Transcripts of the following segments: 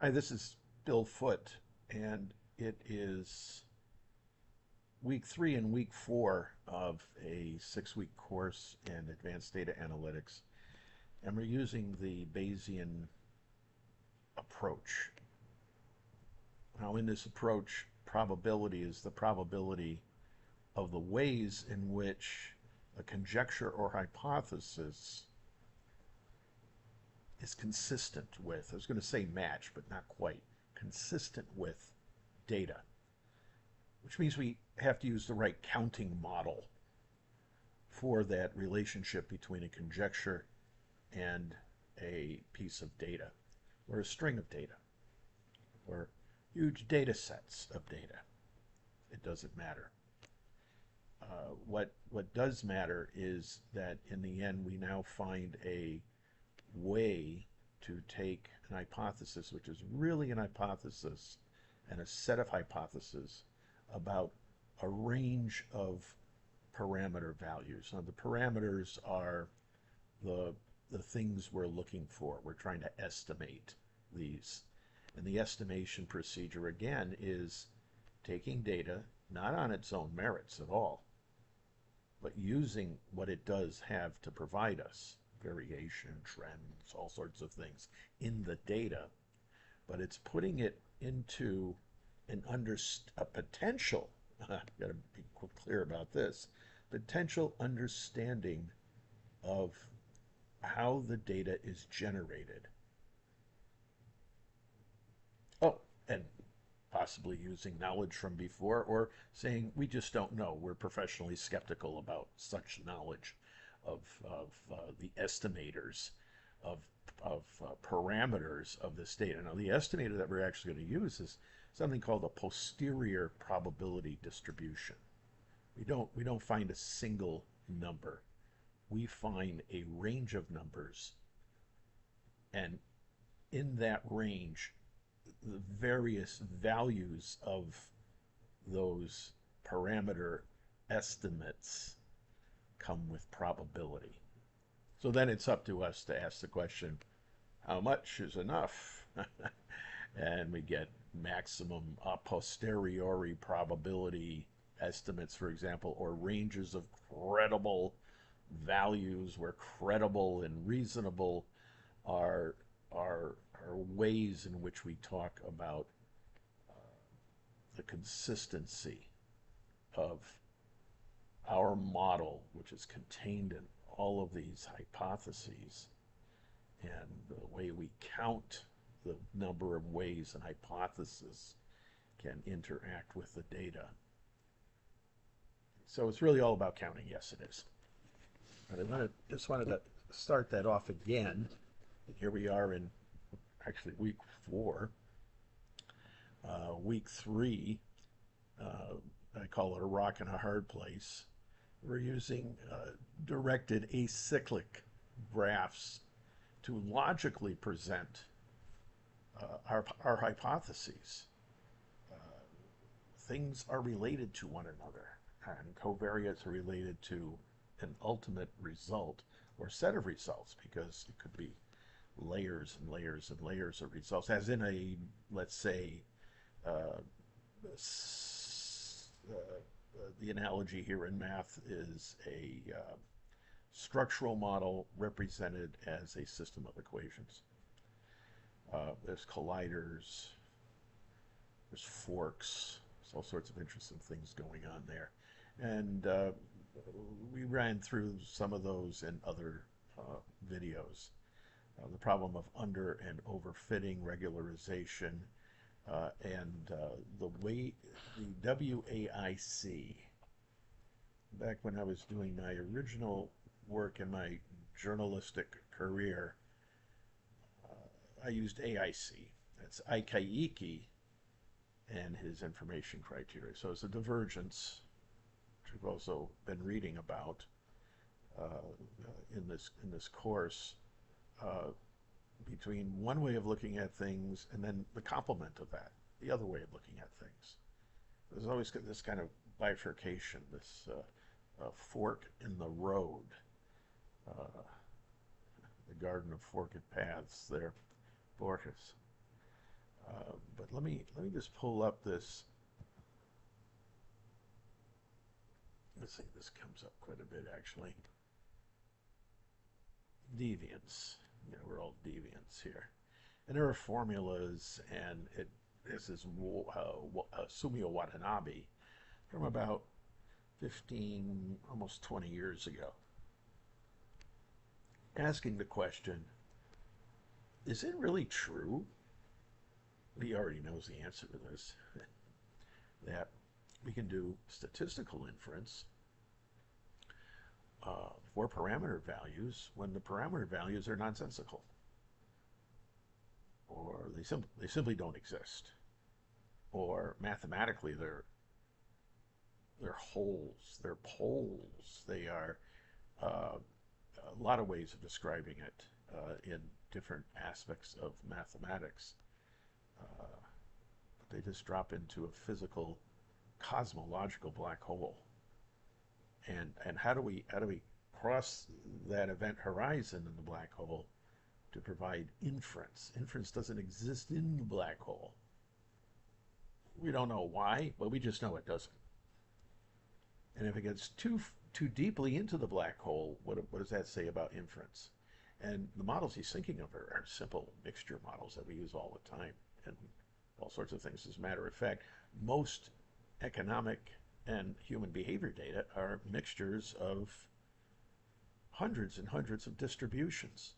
Hi, this is Bill Foote, and it is week 3 and week 4 of a 6-week course in advanced data analytics. And we're using the Bayesian approach. Now, in this approach, probability is the probability of the ways in which a conjecture or hypothesis is consistent with, I was going to say match, but not quite, consistent with data, which means we have to use the right counting model for that relationship between a conjecture and a piece of data, or a string of data, or huge data sets of data. It doesn't matter. What does matter is that in the end we now find a way to take an hypothesis, which is really an hypothesis and a set of hypotheses about a range of parameter values. Now, the parameters are the things we're looking for. We're trying to estimate these. And the estimation procedure, again, is taking data, not on its own merits at all, but using what it does have to provide us, variation, trends, all sorts of things in the data, but it's putting it into a potential, got to be clear about this, potential understanding of how the data is generated. Oh, and possibly using knowledge from before, or saying we just don't know. We're professionally skeptical about such knowledge of the estimators of parameters of this data. Now, the estimator that we're actually going to use is something called a posterior probability distribution. We don't find a single number. We find a range of numbers, and in that range, the various values of those parameter estimates come with probability. So then it's up to us to ask the question, how much is enough? And we get maximum a posteriori probability estimates, for example, or ranges of credible values where credible and reasonable are ways in which we talk about the consistency of our model, which is contained in all of these hypotheses, and the way we count the number of ways an hypothesis can interact with the data. So it's really all about counting. Yes, it is. But I just wanted to start that off again. Here we are in actually week 4. Week 3, I call it a rock and a hard place. We're using directed acyclic graphs to logically present our hypotheses. Things are related to one another, and covariates are related to an ultimate result or set of results, because it could be layers and layers and layers of results, as in a, let's say, the analogy here in math is a structural model represented as a system of equations. There's colliders, there's forks, there's all sorts of interesting things going on there. And we ran through some of those in other videos. The problem of under and overfitting, regularization, and the way the WAIC, back when I was doing my original work in my journalistic career, I used AIC. That's Aikaiki and his information criteria. So it's a divergence, which we've also been reading about in this course, between one way of looking at things and then the complement of that, the other way of looking at things. There's always this kind of bifurcation, this fork in the road, the garden of forked paths there, Borges. But let me just pull up this. Let's see, this comes up quite a bit actually. Deviance. We're all deviants here. And there are formulas, and this is Sumio Watanabe from about 15, almost 20 years ago, asking the question, is it really true? He already knows the answer to this, that we can do statistical inference for parameter values when the parameter values are nonsensical, or they simply don't exist, or mathematically they're holes, they're poles, they are a lot of ways of describing it in different aspects of mathematics. But they just drop into a physical, cosmological black hole. And how do we cross that event horizon in the black hole to provide inference? Inference doesn't exist in the black hole. We don't know why, but we just know it doesn't. And if it gets too deeply into the black hole, what does that say about inference? And the models he's thinking of are simple mixture models that we use all the time, and all sorts of things. As a matter of fact, most economic and human behavior data are mixtures of hundreds and hundreds of distributions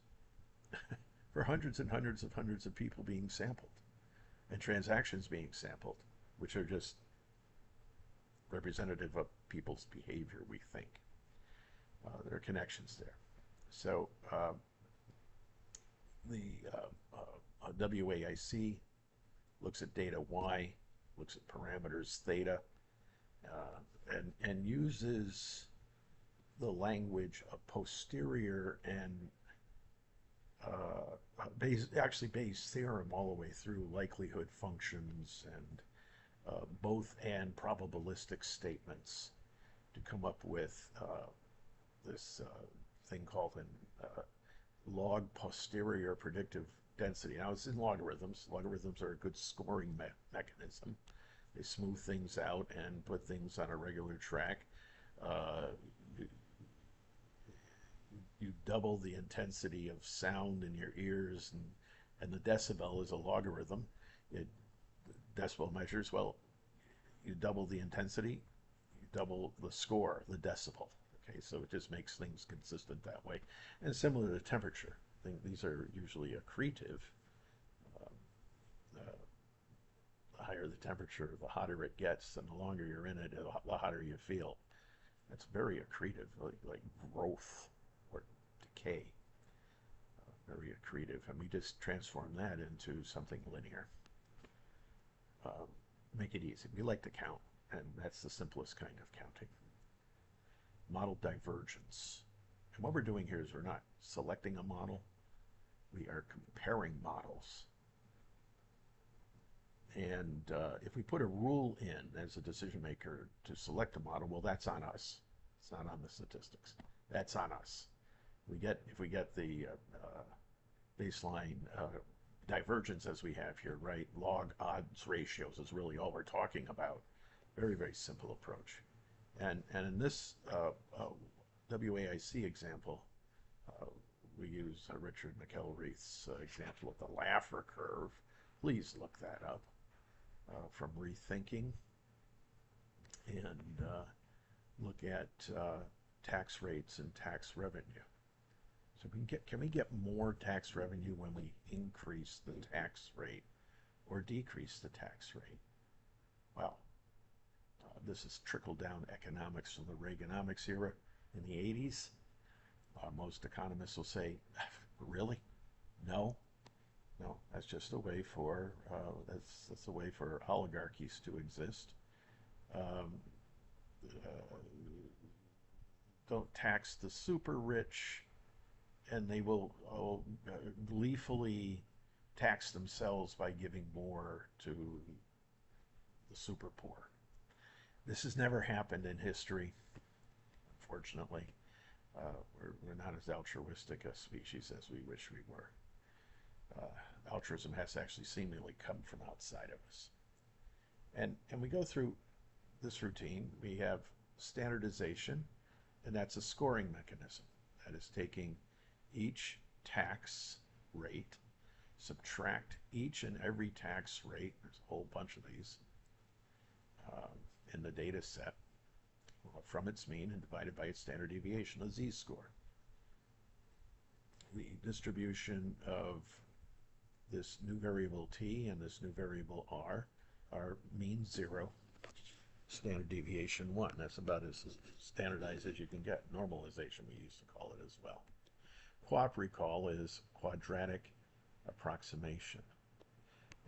for hundreds and hundreds of people being sampled, and transactions being sampled, which are just representative of people's behavior, we think. There are connections there. So the WAIC looks at data Y, looks at parameters theta, and uses the language of posterior and Bayes' theorem all the way through likelihood functions and both and probabilistic statements to come up with this thing called an log posterior predictive density. Now it's in logarithms. Logarithms are a good scoring mechanism. They smooth things out and put things on a regular track. You double the intensity of sound in your ears, and the decibel is a logarithm. Decibel measures, well, you double the intensity, you double the score, the decibel. Okay, so it just makes things consistent that way. And similar to temperature, these are usually accretive. The higher the temperature, the hotter it gets, and the longer you're in it, the hotter you feel. That's very accretive, like growth or decay. Very accretive, and we just transform that into something linear. Make it easy. We like to count, and that's the simplest kind of counting. Model divergence. And what we're doing here is we're not selecting a model, we are comparing models. And if we put a rule in as a decision maker to select a model, well, that's on us. It's not on the statistics. That's on us. If we get the baseline divergence as we have here, right? Log odds ratios is really all we're talking about. Very, very simple approach. And in this WAIC example, we use Richard McElreath's example of the Laffer curve. Please look that up from Rethinking, and look at tax rates and tax revenue. So can we get more tax revenue when we increase the tax rate or decrease the tax rate? Well, this is trickle-down economics from the Reaganomics era in the 80s. Most economists will say, really? No. No, that's just a way for that's a way for oligarchies to exist. Don't tax the super rich, and they will gleefully tax themselves by giving more to the super poor. This has never happened in history, unfortunately. We're not as altruistic a species as we wish we were. structuralism has to actually seemingly come from outside of us. And we go through this routine. We have standardization, and that's a scoring mechanism. That is taking each tax rate, subtract each and every tax rate, there's a whole bunch of these in the data set, from its mean and divided by its standard deviation, a z-score. The distribution of this new variable t and this new variable r are mean 0, standard deviation 1. That's about as standardized as you can get. Normalization, we used to call it as well. Quap recall is quadratic approximation.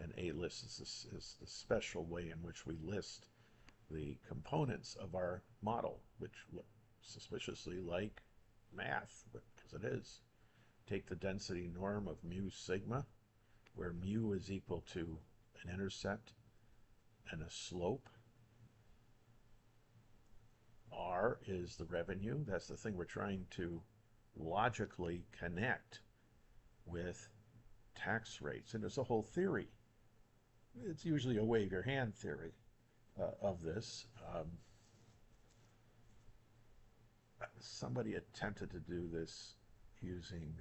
And A-list is the special way in which we list the components of our model, which look suspiciously like math, because it is. Take the density norm of mu sigma, where mu is equal to an intercept and a slope. R is the revenue. That's the thing we're trying to logically connect with tax rates. And there's a whole theory. It's usually a wave your hand theory of this. Somebody attempted to do this using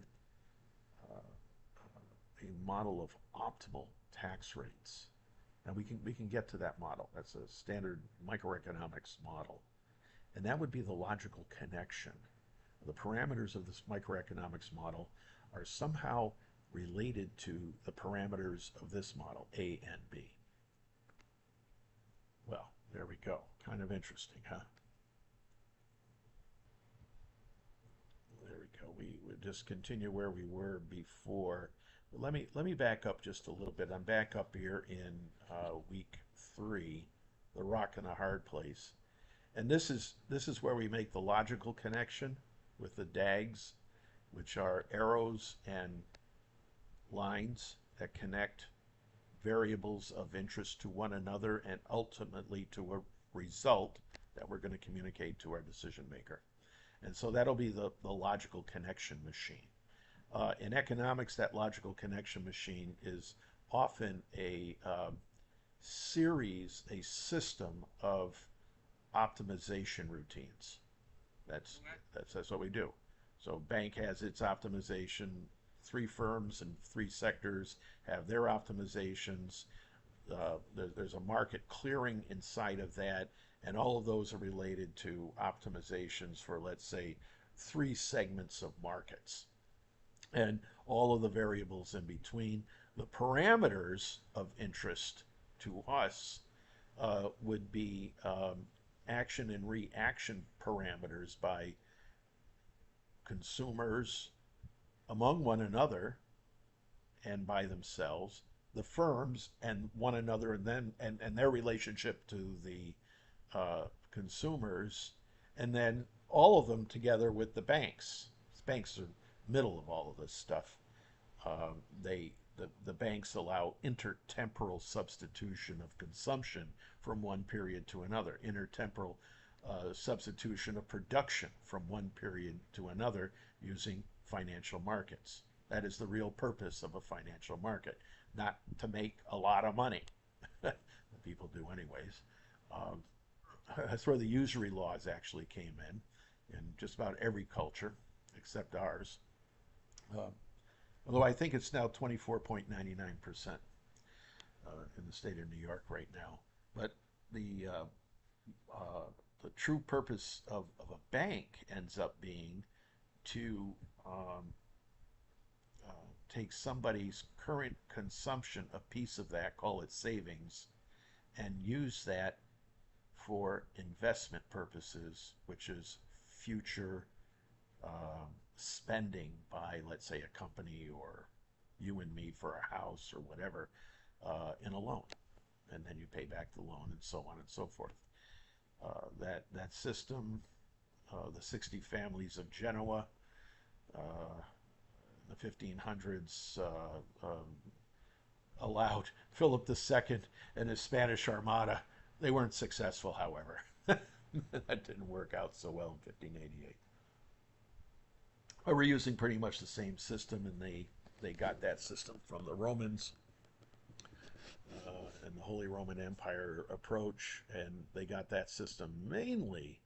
a model of optimal tax rates. Now we can get to that model. That's a standard microeconomics model. And that would be the logical connection. The parameters of this microeconomics model are somehow related to the parameters of this model, A and B. Well, there we go. Kind of interesting, huh? There we go. We would just continue where we were before. Let me back up just a little bit. I'm back up here in week 3, the rock and the hard place. And this is where we make the logical connection with the DAGs, which are arrows and lines that connect variables of interest to one another and ultimately to a result that we're going to communicate to our decision maker. And so that'll be the logical connection machine. In economics, that logical connection machine is often a series, a system of optimization routines. That's what we do. So bank has its optimization. 3 firms and 3 sectors have their optimizations. There's a market clearing inside of that, and all of those are related to optimizations for, let's say, 3 segments of markets. And all of the variables in between. The parameters of interest to us would be action and reaction parameters by consumers among one another and by themselves, the firms and one another, and their relationship to the consumers, and then all of them together with the banks. Banks are middle of all of this stuff. The banks allow intertemporal substitution of consumption from one period to another, intertemporal substitution of production from one period to another using financial markets. That is the real purpose of a financial market, not to make a lot of money. People do anyways. That's where the usury laws actually came in just about every culture except ours. Although I think it's now 24.99% in the state of New York right now. But the true purpose of a bank ends up being to take somebody's current consumption, a piece of that, call it savings, and use that for investment purposes, which is future spending by, let's say, a company or you and me for a house or whatever, in a loan. And then you pay back the loan and so on and so forth. That system, the 60 families of Genoa, the 1500s, allowed Philip II and his Spanish Armada. They weren't successful, however. That didn't work out so well in 1588. But we're using pretty much the same system in the they got that system from the Romans and the Holy Roman Empire approach, and they got that system mainly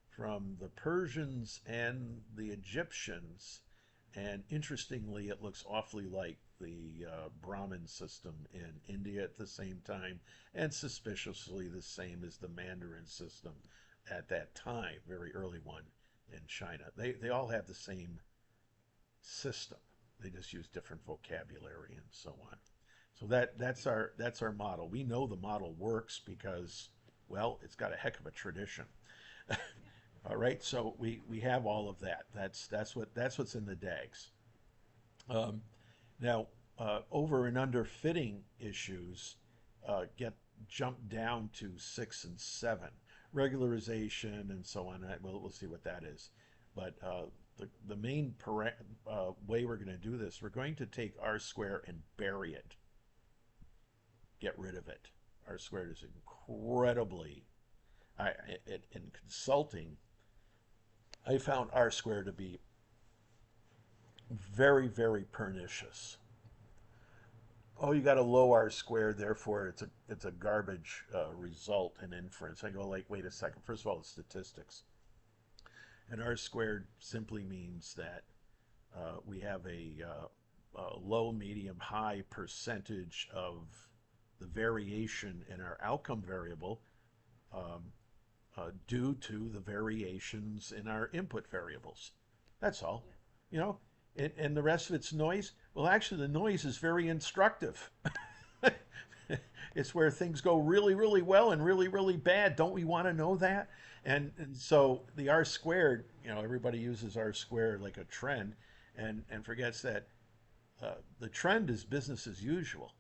from the Persians and the Egyptians. And interestingly, it looks awfully like the Brahmin system in India at the same time, and suspiciously the same as the Mandarin system at that time, very early one in China. They all have the same system. They just use different vocabulary and so on. So that's our model. We know the model works because, well, it's got a heck of a tradition. All right, so we have all of that. That's what's in the DAGs. Um, Now, over and under fitting issues get jumped down to 6 and 7, regularization and so on. We'll see what that is. But the main way we're going to do this, we're going to take R squared and bury it, get rid of it. R squared is incredibly, in consulting, I found R squared to be very, very pernicious. Oh, you got a low R squared, therefore it's a garbage result in inference. I go like, wait a second. First of all, it's statistics, and R squared simply means that we have a low, medium, high percentage of the variation in our outcome variable um, due to the variations in our input variables. That's all. You know, and the rest of it's noise. Well, actually, the noise is very instructive. It's where things go really, really well and really, really bad. Don't we want to know that? And so the R squared, everybody uses R squared like a trend and forgets that the trend is business as usual.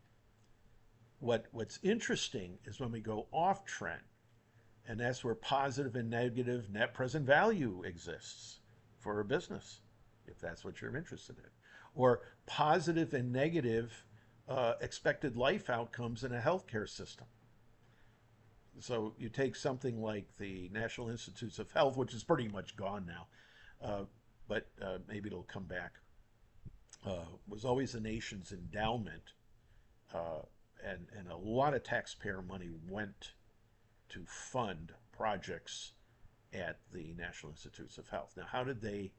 What's interesting is when we go off trend, and that's where positive and negative net present value exists for a business, if that's what you're interested in. Or positive and negative expected life outcomes in a healthcare system. So you take something like the National Institutes of Health, which is pretty much gone now, but maybe it'll come back, was always the nation's endowment, and a lot of taxpayer money went to fund projects at the National Institutes of Health. Now, how did they?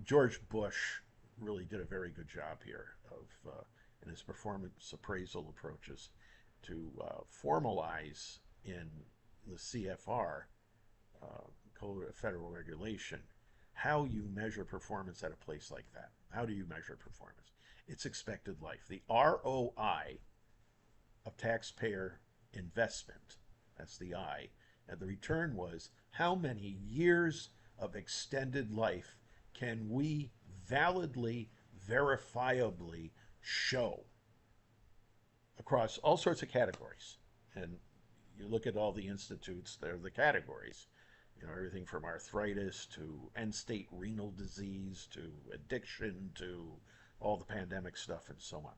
George Bush really did a very good job here in his performance appraisal approaches to formalize in the CFR, Code of Federal Regulation, how you measure performance at a place like that. How do you measure performance? It's expected life. The ROI of taxpayer investment, that's the I, and the return was how many years of extended life can we validly, verifiably show across all sorts of categories. And you look at all the institutes, they're the categories. Everything from arthritis to end-stage renal disease to addiction to all the pandemic stuff and so on.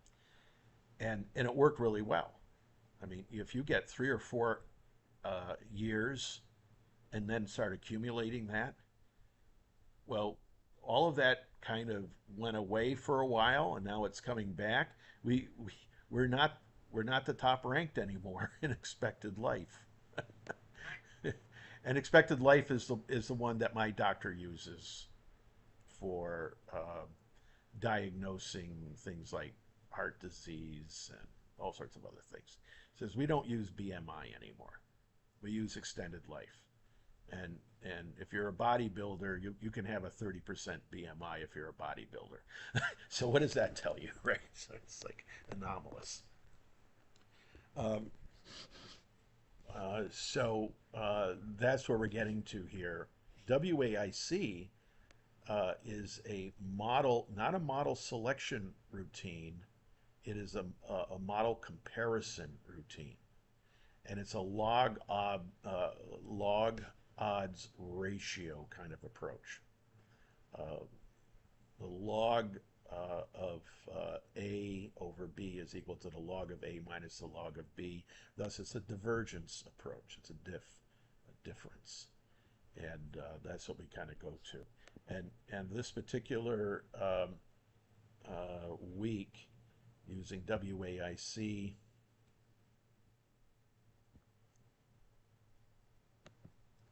And it worked really well. I mean, if you get 3 or 4 years and then start accumulating that, well, all of that kind of went away for a while, and now it's coming back. We're not the top ranked anymore in expected life. And expected life is the one that my doctor uses for diagnosing things like heart disease and all sorts of other things. It says we don't use BMI anymore. We use extended life. And if you're a bodybuilder, you can have a 30% BMI if you're a bodybuilder. So what does that tell you, right? So it's like anomalous. Um, so that's where we're getting to here. WAIC is a model, not a model selection routine. It is a model comparison routine. And it's a log odds ratio kind of approach. The log of A over B is equal to the log of A minus the log of B. Thus, it's a divergence approach. It's a difference. And that's what we kind of go to. And this particular week using WAIC.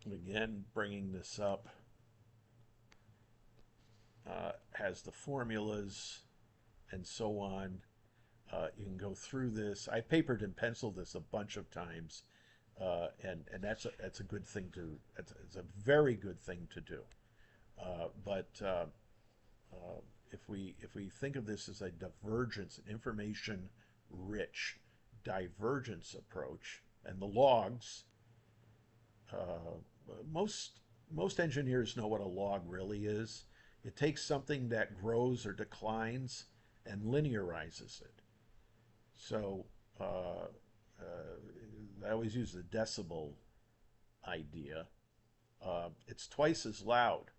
Again, bringing this up, has the formulas and so on. You can go through this. I papered and penciled this a bunch of times, and that's a good thing to. It's a very good thing to do. But if we think of this as a divergence, an information-rich divergence approach, and the logs, uh, most engineers know what a log really is. It takes something that grows or declines and linearizes it. So I always use the decibel idea. It's twice as loud.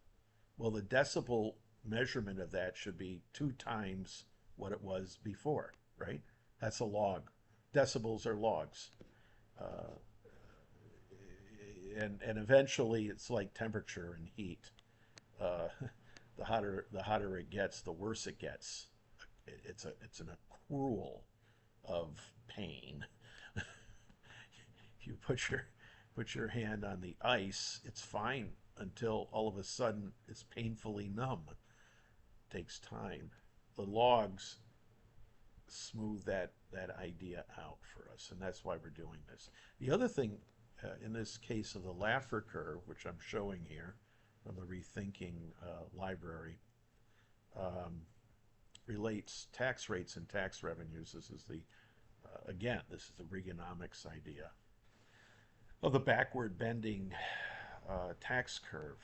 Well, the decibel measurement of that should be 2 times what it was before, right? That's a log. Decibels are logs. Uh, and eventually it's like temperature and heat. Uh, the hotter it gets, the worse it gets. It's an accrual of pain. If you put your hand on the ice, it's fine until all of a sudden it's painfully numb. It takes time. The logs smooth that idea out for us, and that's why we're doing this. The other thing, in this case of the Laffer curve, which I'm showing here from the Rethinking library, um, relates tax rates and tax revenues. This is again, this is the Reaganomics idea of the backward bending tax curve,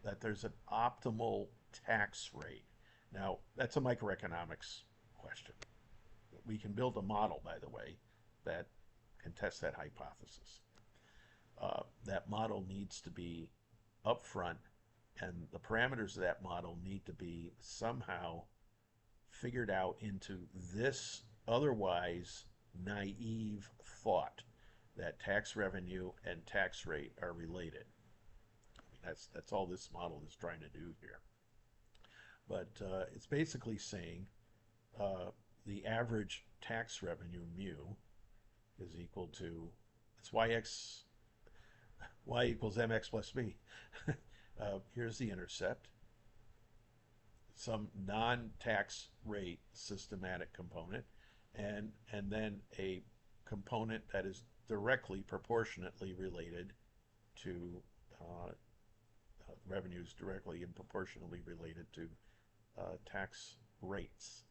that there's an optimal tax rate. Now, that's a microeconomics question. We can build a model, by the way, that can test that hypothesis. That model needs to be upfront, and the parameters of that model need to be somehow figured out into this otherwise naive thought that tax revenue and tax rate are related. I mean, that's all this model is trying to do here. But it's basically saying the average tax revenue mu is equal to, it's y equals mx plus b. Here's the intercept, some non-tax rate systematic component, and then a component that is directly proportionately related to revenues, directly and proportionally related to tax rates.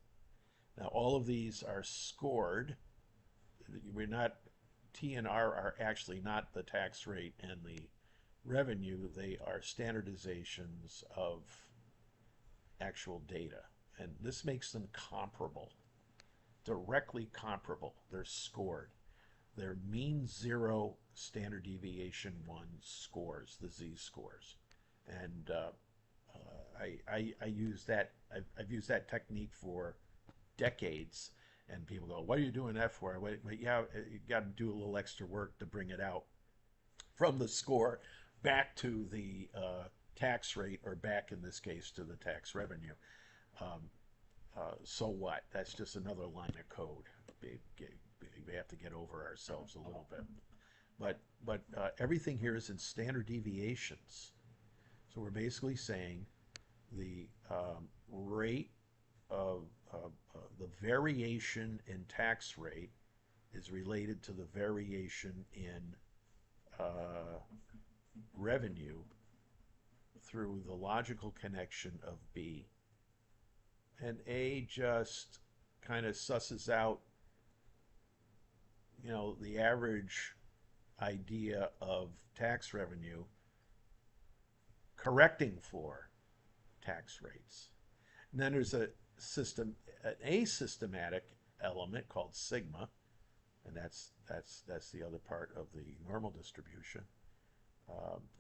Now, all of these are scored. We're not, T and R are actually not the tax rate and the revenue. They are standardizations of actual data. And this makes them comparable, directly comparable. They're scored. They're mean zero, standard deviation 1 scores, the z-scores. And I use that, I've used that technique for decades, and people go, what are you doing that for? Well, yeah, you got to do a little extra work to bring it out from the score back to the tax rate, or back in this case to the tax revenue. So what? That's just another line of code. We have to get over ourselves a little bit. But everything here is in standard deviations. So we're basically saying the rate of the variation in tax rate is related to the variation in revenue through the logical connection of B. And A just kind of susses out, you know, the average idea of tax revenue correcting for tax rates. And then there's an asystematic element called sigma, and that's the other part of the normal distribution.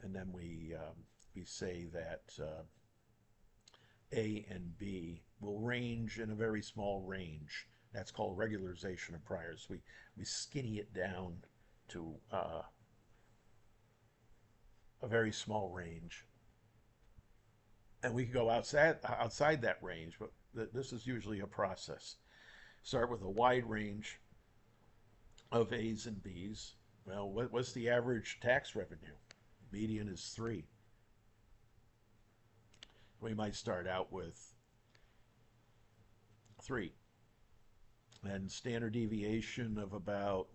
And then we say that A and B will range in a very small range. That's called regularization of priors. We skinny it down to a very small range. And we can go outside that range, but this is usually a process. Start with a wide range of A's and B's. Well, what's the average tax revenue? Median is 3. We might start out with 3. And standard deviation of about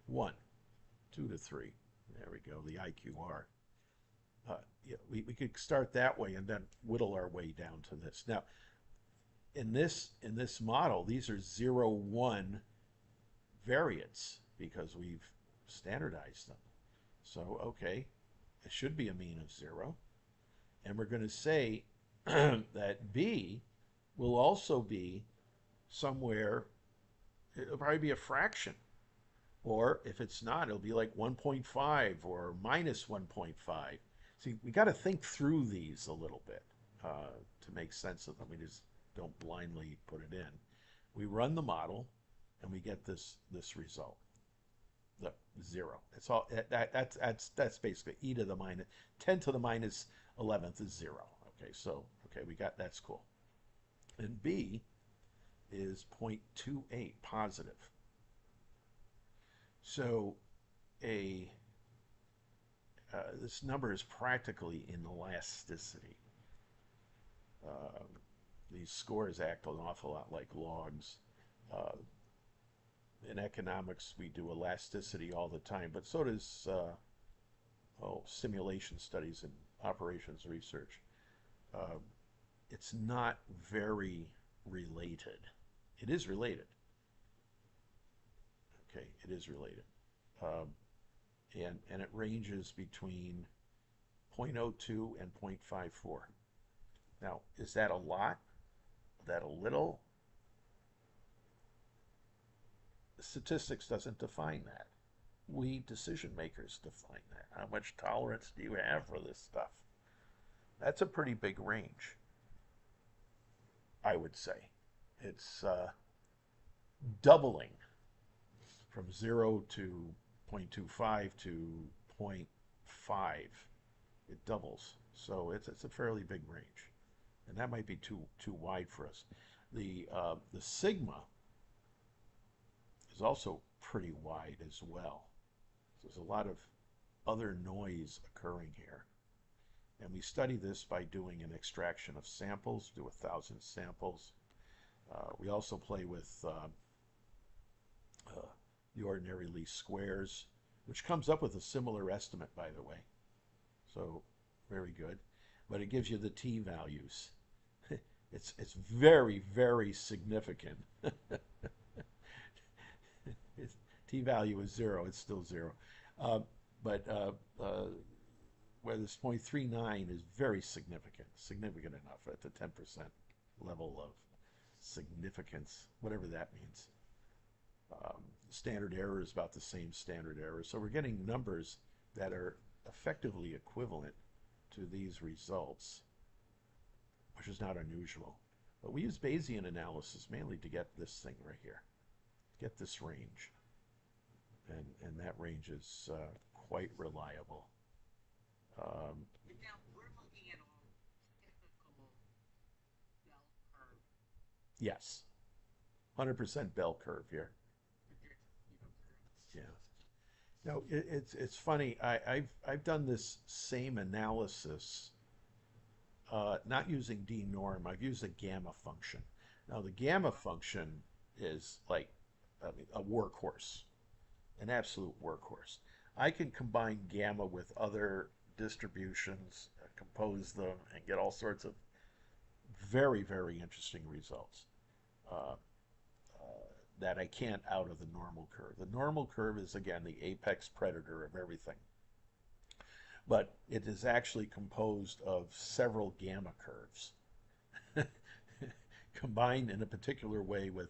1, 2 to 3. There we go, the IQR. Yeah, we could start that way and then whittle our way down to this. Now, in this model, these are 0, 1 variates because we've standardized them. So, okay, it should be a mean of 0. And we're going to say that B will also be somewhere, it'll probably be a fraction. Or if it's not, it'll be like 1.5 or minus 1.5. See, we got to think through these a little bit to make sense of them. We just don't blindly put it in. We run the model and we get this result. The 0. It's all that's basically e to the minus 10 to the minus 11th is 0. Okay, so we got that's cool. And B is 0.28 positive. So this number is practically in elasticity. These scores act an awful lot like logs. In economics, we do elasticity all the time, but so does simulation studies and operations research. It's not very related. It is related. Okay, it is related. And it ranges between 0.02 and 0.54. Now, is that a lot? Is that a little? Statistics doesn't define that. We decision makers define that. How much tolerance do you have for this stuff? That's a pretty big range, I would say. It's doubling from 0 to 0.25 to 0.5. It doubles. So it's a fairly big range. And that might be too wide for us. The sigma is also pretty wide as well. So there's a lot of other noise occurring here. And we study this by doing an extraction of samples, do 1,000 samples. We also play with the ordinary least squares, which comes up with a similar estimate, by the way. So very good. But it gives you the t-values. It's very, very significant. T-value is 0. It's still 0. But where this 0.39 is very significant enough at the 10% level of significance, whatever that means. Standard error is about the same standard error. So we're getting numbers that are effectively equivalent to these results, which is not unusual. But we use Bayesian analysis mainly to get this thing right here, get this range. And that range is quite reliable. Now we're looking at all typical bell curve. Yes, 100% bell curve here. Yeah. No, it's funny. I've done this same analysis, not using d norm. I've used a gamma function. Now the gamma function is like, I mean, a workhorse, an absolute workhorse. I can combine gamma with other distributions, compose them, and get all sorts of very, very interesting results that I can't out of the normal curve. The normal curve is, again, the apex predator of everything. But it is actually composed of several gamma curves combined in a particular way with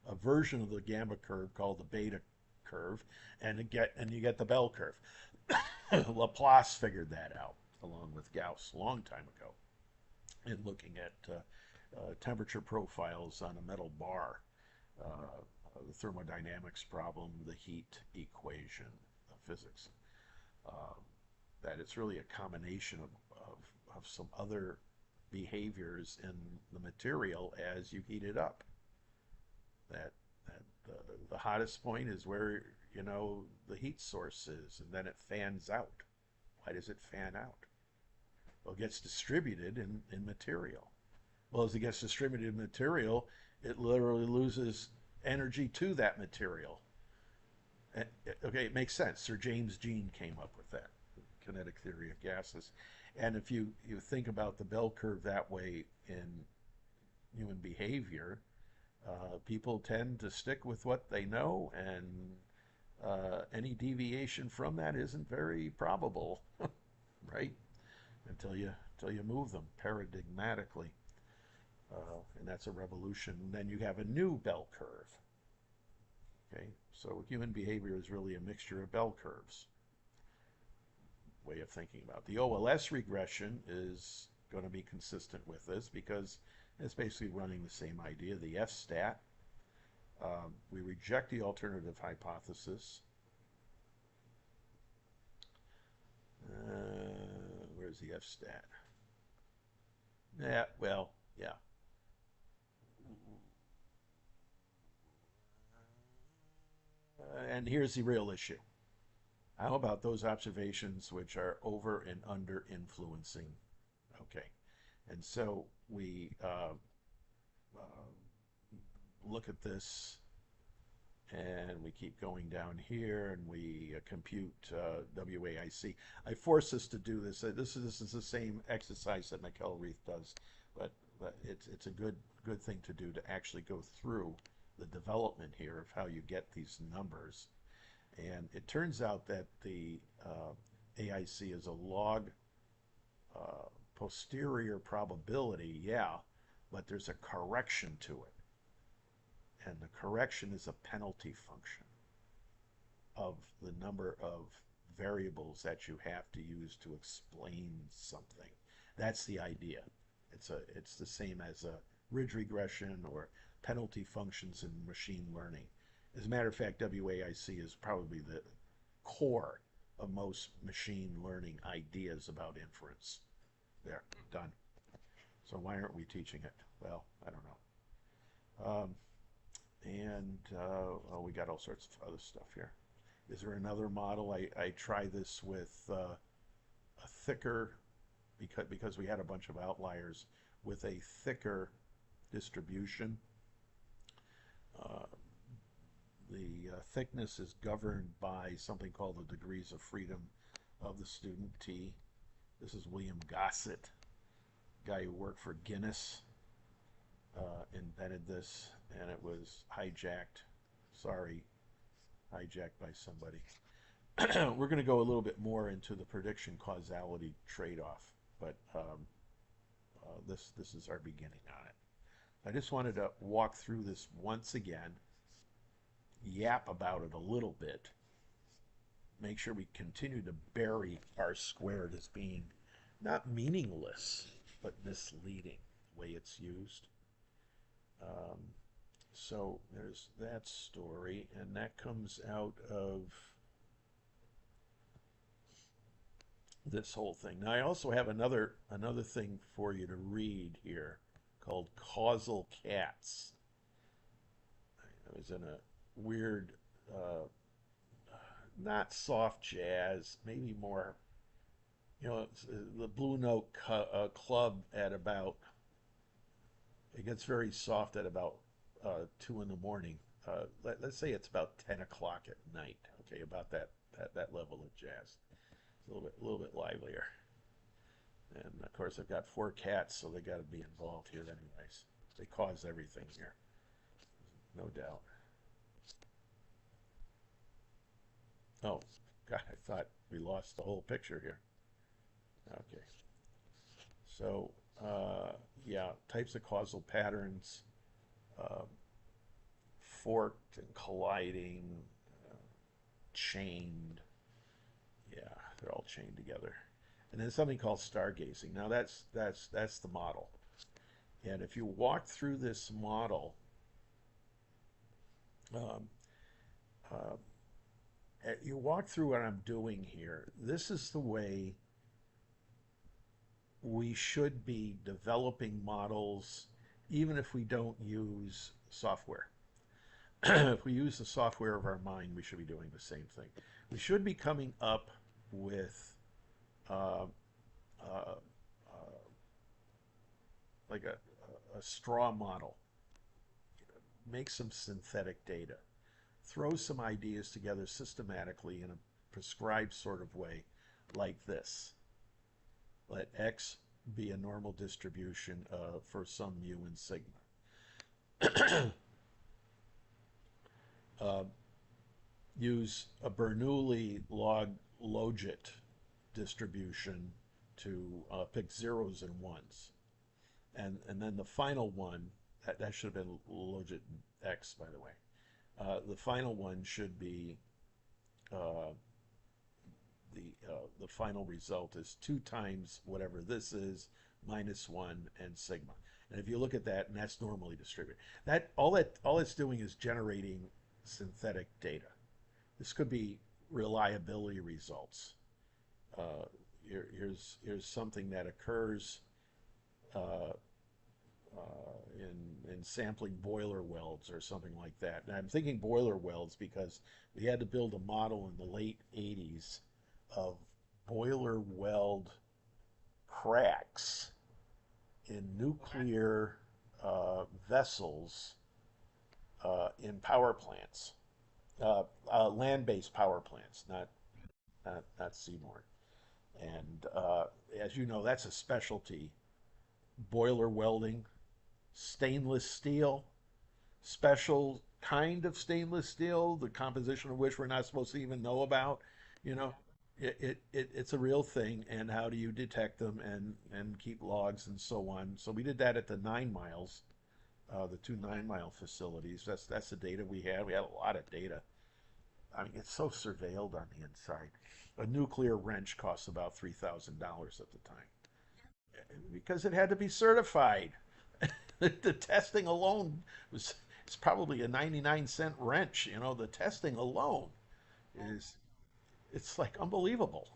a version of the gamma curve called the beta curve, and you get the bell curve. Laplace figured that out along with Gauss a long time ago in looking at temperature profiles on a metal bar, the thermodynamics problem, the heat equation of physics. That it's really a combination of some other behaviors in the material as you heat it up. That, the hottest point is where, the heat source is, and then it fans out. Why does it fan out? Well, it gets distributed in material. Well, as it gets distributed in material, it literally loses energy to that material. Okay, it makes sense. Sir James Jean came up with that kinetic theory of gases. And if you think about the bell curve that way in human behavior, people tend to stick with what they know, and any deviation from that isn't very probable, right? Until you move them paradigmatically, and that's a revolution. And then you have a new bell curve. Okay, so human behavior is really a mixture of bell curves. Way of thinking about the OLS regression is going to be consistent with this because it's basically running the same idea. The F stat. We reject the alternative hypothesis. Where's the F stat? Yeah, well, yeah. And here's the real issue. How about those observations which are over and under influencing? Okay. And so we look at this, and we keep going down here, and we compute WAIC. I force us to do this. This is the same exercise that McElreath does, but it's a good thing to do, to actually go through the development here of how you get these numbers. And it turns out that the AIC is a log posterior probability, yeah, but there's a correction to it. And the correction is a penalty function of the number of variables that you have to use to explain something. That's the idea. It's the same as a ridge regression or penalty functions in machine learning. As a matter of fact, WAIC is probably the core of most machine learning ideas about inference. There, done. So why aren't we teaching it? Well, I don't know. Oh, we got all sorts of other stuff here. Is there another model? I try this with a thicker, because we had a bunch of outliers, with a thicker distribution. The thickness is governed by something called the degrees of freedom of the student, T. This is William Gossett, guy who worked for Guinness, invented this, and it was hijacked. Sorry, hijacked by somebody. We're going to go a little bit more into the prediction causality trade-off, but this is our beginning on it. I just wanted to walk through this once again, yap about it a little bit, make sure we continue to bury R squared as being not meaningless, but misleading the way it's used. So there's that story, and that comes out of this whole thing. Now I also have another thing for you to read here called Causal Cats. I was in a weird, not soft jazz, maybe more, the Blue Note Club at about, it gets very soft at about 2 in the morning. Let's say it's about 10 o'clock at night. Okay, about that level of jazz. It's a little bit livelier. And of course, I've got 4 cats, so they got to be involved here, anyways. They cause everything here, no doubt. Oh, God, I thought we lost the whole picture here. Okay. So, yeah, types of causal patterns, forked and colliding, chained. Yeah, they're all chained together. And then something called stargazing. Now that's the model. And if you walk through this model, you walk through what I'm doing here. This is the way we should be developing models even if we don't use software. If we use the software of our mind, we should be doing the same thing. We should be coming up with uh, uh, uh, like a straw model, make some synthetic data, throw some ideas together systematically in a prescribed sort of way, like this. Let X be a normal distribution for some mu and sigma. uh, Use a Bernoulli log logit distribution to pick zeros and ones. And then the final one, that should have been logit X, by the way. The final one should be uh, the final result is 2 times whatever this is minus 1 and sigma. And if you look at that, and that's normally distributed, all it's doing is generating synthetic data. This could be reliability results. Uh, here's something that occurs uh, in sampling boiler welds or something like that. And I'm thinking boiler welds because we had to build a model in the late 80s of boiler weld cracks in nuclear vessels in power plants, land-based power plants, not seaborne. And as you know, that's a specialty. Boiler welding, stainless steel, special kind of stainless steel, the composition of which we're not supposed to even know about. You know, it's a real thing. And how do you detect them and keep logs and so on? So we did that at the 9 miles, the two 9 mile facilities. That's the data we had. We had a lot of data. I mean, it's so surveilled on the inside. A nuclear wrench costs about $3,000 at the time because it had to be certified. The testing alone was it's probably a 99-cent wrench. You know, the testing alone is it's like unbelievable.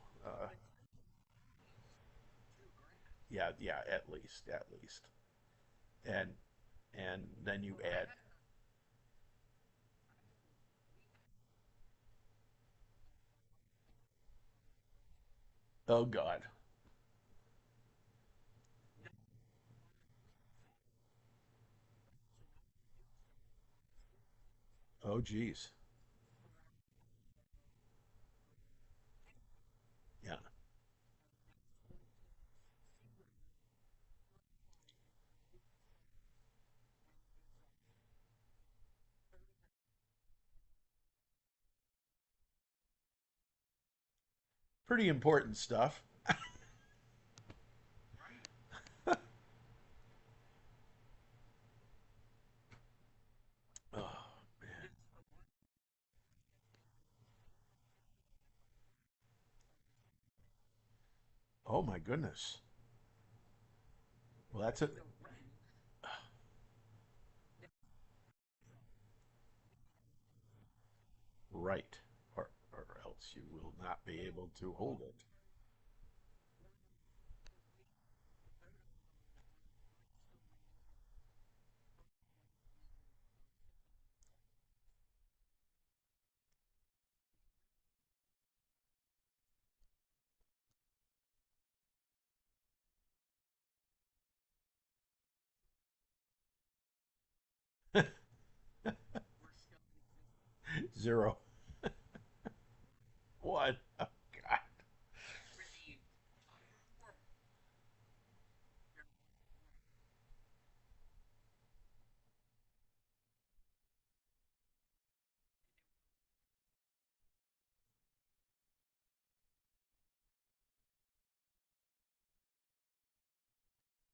Yeah, yeah, at least, and and then you add, oh God, oh geez, yeah, pretty important stuff. Oh man, oh my goodness. Well, that's it, right? Or else you will not be able to hold it. Zero. What? Oh God.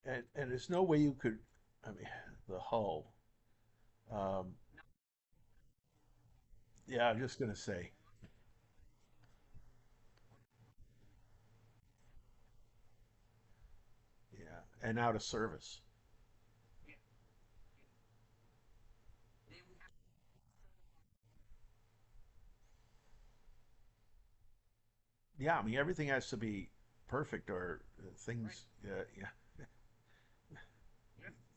And there's no way you could. I mean, the hull. Um, yeah, I'm just gonna say, yeah, and out of service. Yeah, I mean everything has to be. perfect or Right. things. Yeah, Yeah.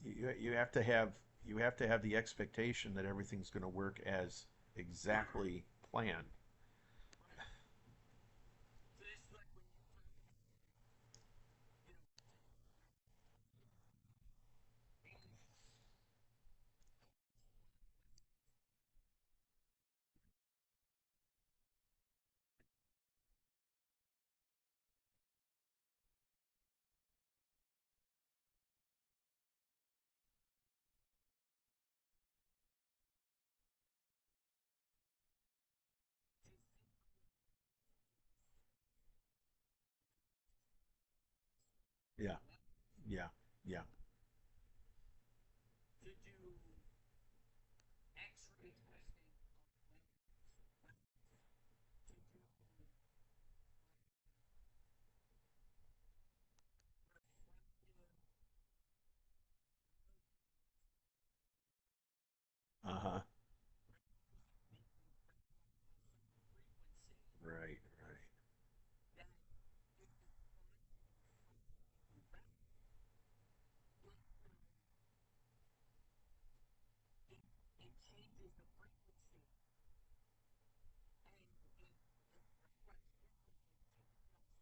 you have to have the expectation that everything's going to work as exactly planned. Right. So this is like when you talk about, you know, Jaynes, Yeah, yeah, yeah. to do X-ray testing of weapons, to do reflective Uh huh. make you broadcast some frequency Right, right. that if you're causing a weapon, it, it changes the frequency and it reflects differently to feel safe around something.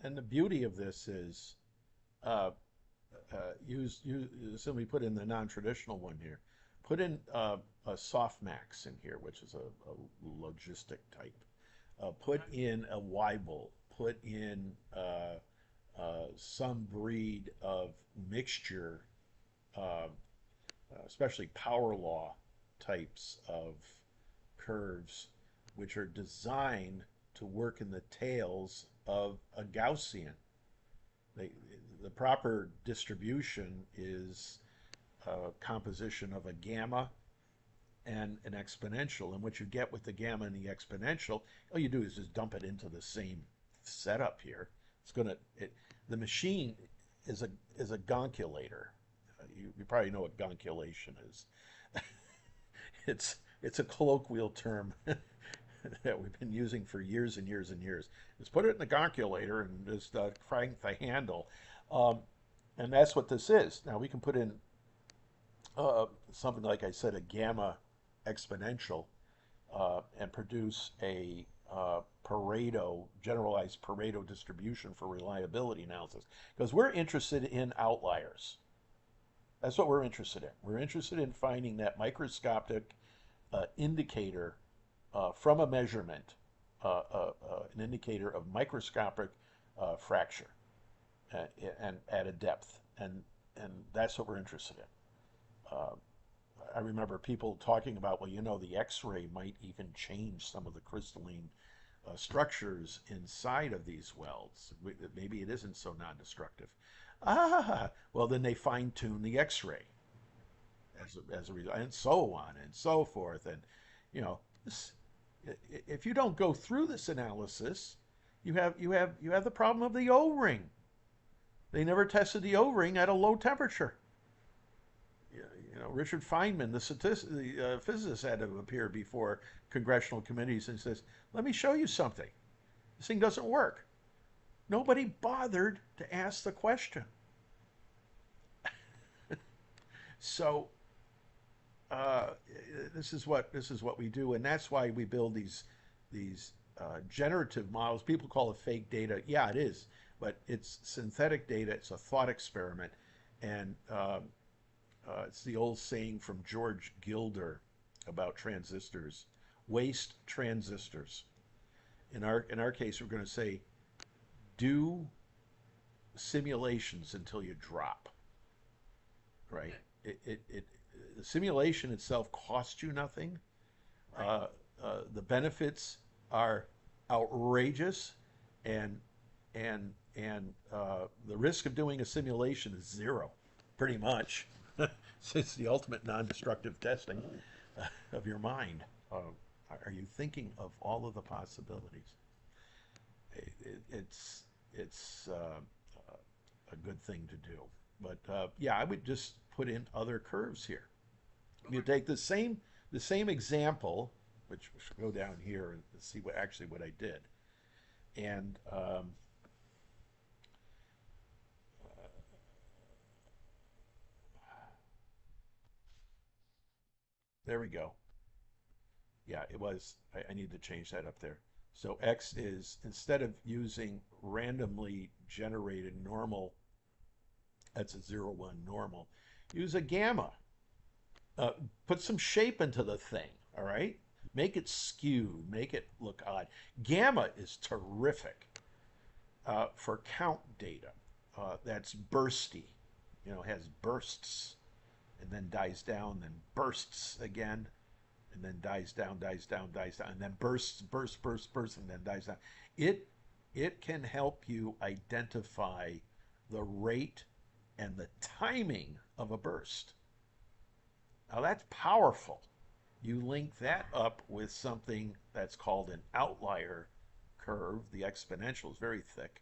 And the beauty of this is uh, use simply put in the non-traditional one here. Put in a softmax in here, which is a logistic type. Put Right. in a Weibull. Put in some breed of mixture, uh, especially power law types of curves, which are designed to work in the tails of a Gaussian. They, the proper distribution is a composition of a gamma and an exponential. And what you get with the gamma and the exponential, all you do is just dump it into the same setup here. It's gonna the machine is a gonculator. You probably know what gonculation is. It's a colloquial term that we've been using for years and years and years. Just put it in the gonculator and just crank the handle. Um, and that's what this is. Now we can put in something like I said, a gamma exponential, and produce a Pareto, generalized Pareto distribution for reliability analysis. Because we're interested in outliers. That's what we're interested in. We're interested in finding that microscopic indicator from a measurement, an indicator of microscopic fracture uh, and at a depth, and that's what we're interested in. I remember people talking about, well, the X-ray might even change some of the crystalline structures inside of these welds. Maybe it isn't so non-destructive. Well, then they fine-tune the X-ray Right. as a result, and so on and so forth. And you know, this, if you don't go through this analysis, you have the problem of the O-ring. They never tested the O-ring at a low temperature. Richard Feynman, the physicist, had to appear before congressional committees and says, "Let me show you something. This thing doesn't work." Nobody bothered to ask the question. So uh, this is what we do, and that's why we build these generative models. People call it fake data. Yeah, it is, but it's synthetic data. It's a thought experiment, and it's the old saying from George Gilder about transistors: waste transistors. In our case, we're going to say do simulations until you drop, right? Okay. The simulation itself costs you nothing. Right. The benefits are outrageous, and the risk of doing a simulation is zero, pretty much. It's the ultimate non-destructive testing of your mind. Are you thinking of all of the possibilities? It's a good thing to do. But yeah, I would just put in other curves here. You Okay. take the same example, which we should go down here and see what I did, and there we go. Yeah, it was. I need to change that up there. So x is, instead of using randomly generated normal, that's a 0, 1 normal, use a gamma. Uh, put some shape into the thing, all right? Make it skew, make it look odd. Gamma is terrific for count data. That's bursty, has bursts and then dies down, then bursts again, and then dies down, dies down, dies down, and then bursts, bursts, bursts, bursts, and then dies down. It it can help you identify the rate and the timing of a burst. Now that's powerful. You link that up with something that's called an outlier curve. The exponential is very thick.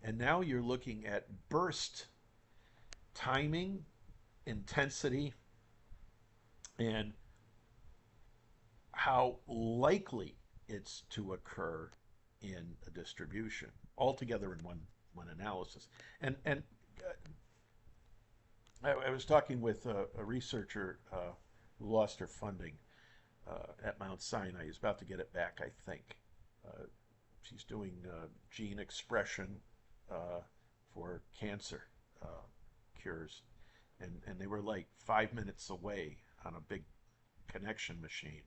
And now you're looking at burst timing, intensity, and how likely it's to occur in a distribution, all together in one analysis. And I was talking with a researcher who lost her funding at Mount Sinai. He's about to get it back, I think. Uh, she's doing gene expression for cancer cures, and they were like 5 minutes away on a big connection machine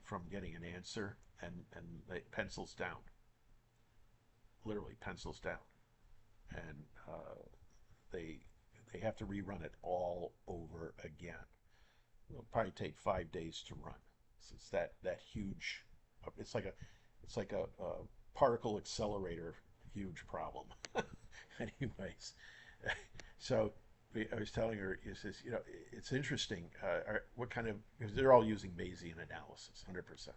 from getting an answer, and it pencils down, literally pencils down, and they they have to rerun it all over again. It'll probably take 5 days to run. So it's that huge. It's like a particle accelerator, huge problem. Anyways, so I was telling her, he says, it's interesting. What kind of, because they're all using Bayesian analysis, 100%,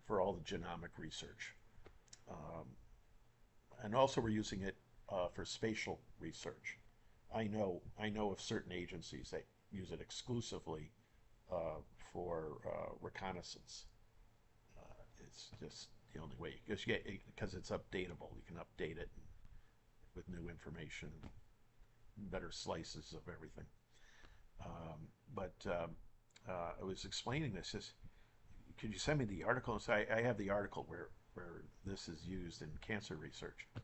for all the genomic research. Um, and also we're using it for spatial research. I know of certain agencies that use it exclusively for reconnaissance. It's just the only way, because it's updatable. You can update it with new information, better slices of everything. But I was explaining this. Could you send me the article? So I have the article where this is used in cancer research. It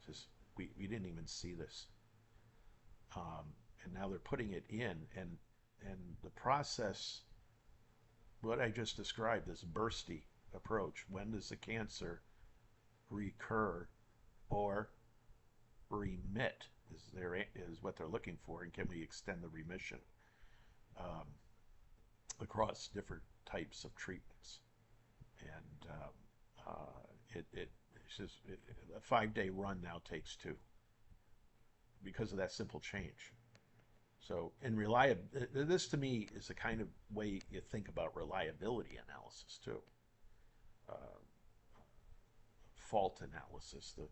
says we didn't even see this, and now they're putting it in, and the process, what I just described, this bursty approach. When does the cancer recur or remit? Is what they're looking for, and can we extend the remission um, across different types of treatments? And it says a 5 day run now takes two because of that simple change. So, this to me is the kind of way you think about reliability analysis too. Uh, Fault analysis, the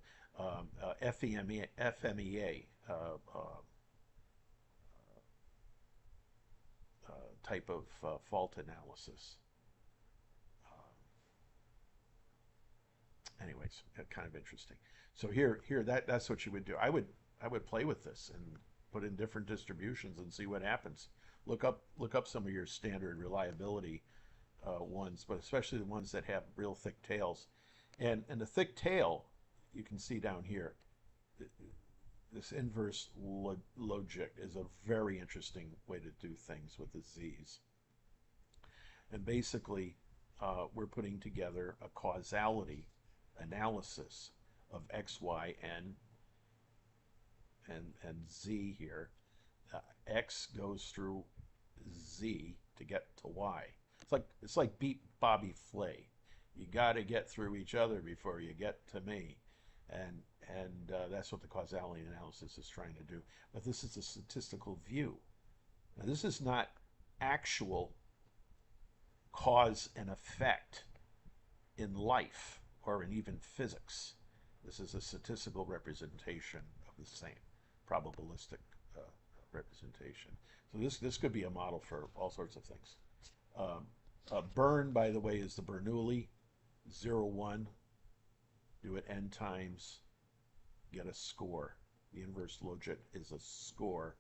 FMEA type of fault analysis. Anyways, kind of interesting. So here that's what you would do. I would play with this and put in different distributions and see what happens. Look up some of your standard reliability ones, but especially the ones that have real thick tails. And the thick tail, you can see down here. This inverse logic is a very interesting way to do things with the z's. And basically, we're putting together a causality analysis of x, y, and z here. X goes through z to get to y. It's like beat Bobby Flay. You got to get through each other before you get to me, and that's what the causality analysis is trying to do. But this is a statistical view. Now, this is not actual cause and effect in life or in even physics. This is a statistical representation of the same, probabilistic representation. So this could be a model for all sorts of things. Burn, by the way, is the Bernoulli 0, 1. Do it n times, get a score. The inverse logit is a score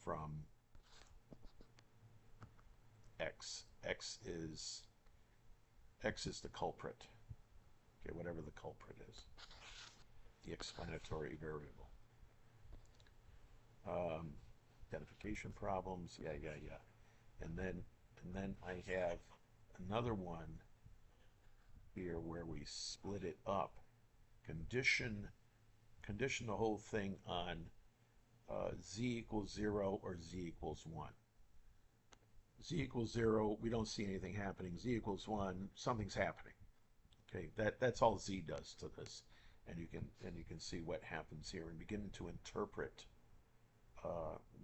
from x. X is the culprit. Okay, whatever the culprit is, the explanatory variable. Identification problems, yeah. And then I have another one here where we split it up. Condition the whole thing on z equals 0 or z equals 1. Z equals 0, we don't see anything happening. Z equals 1, something's happening. Okay, that's all z does to this, and you can see what happens here and begin to interpret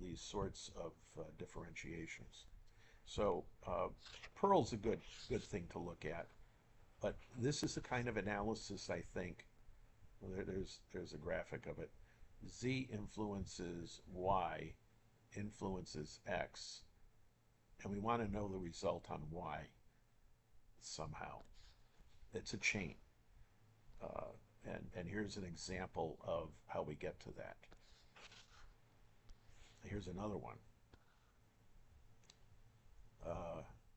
these sorts of differentiations. So Pearl's a good thing to look at, but this is the kind of analysis I think. Well, there's a graphic of it. Z influences Y, influences X, and we want to know the result on Y somehow. It's a chain. And here's an example of how we get to that. Here's another one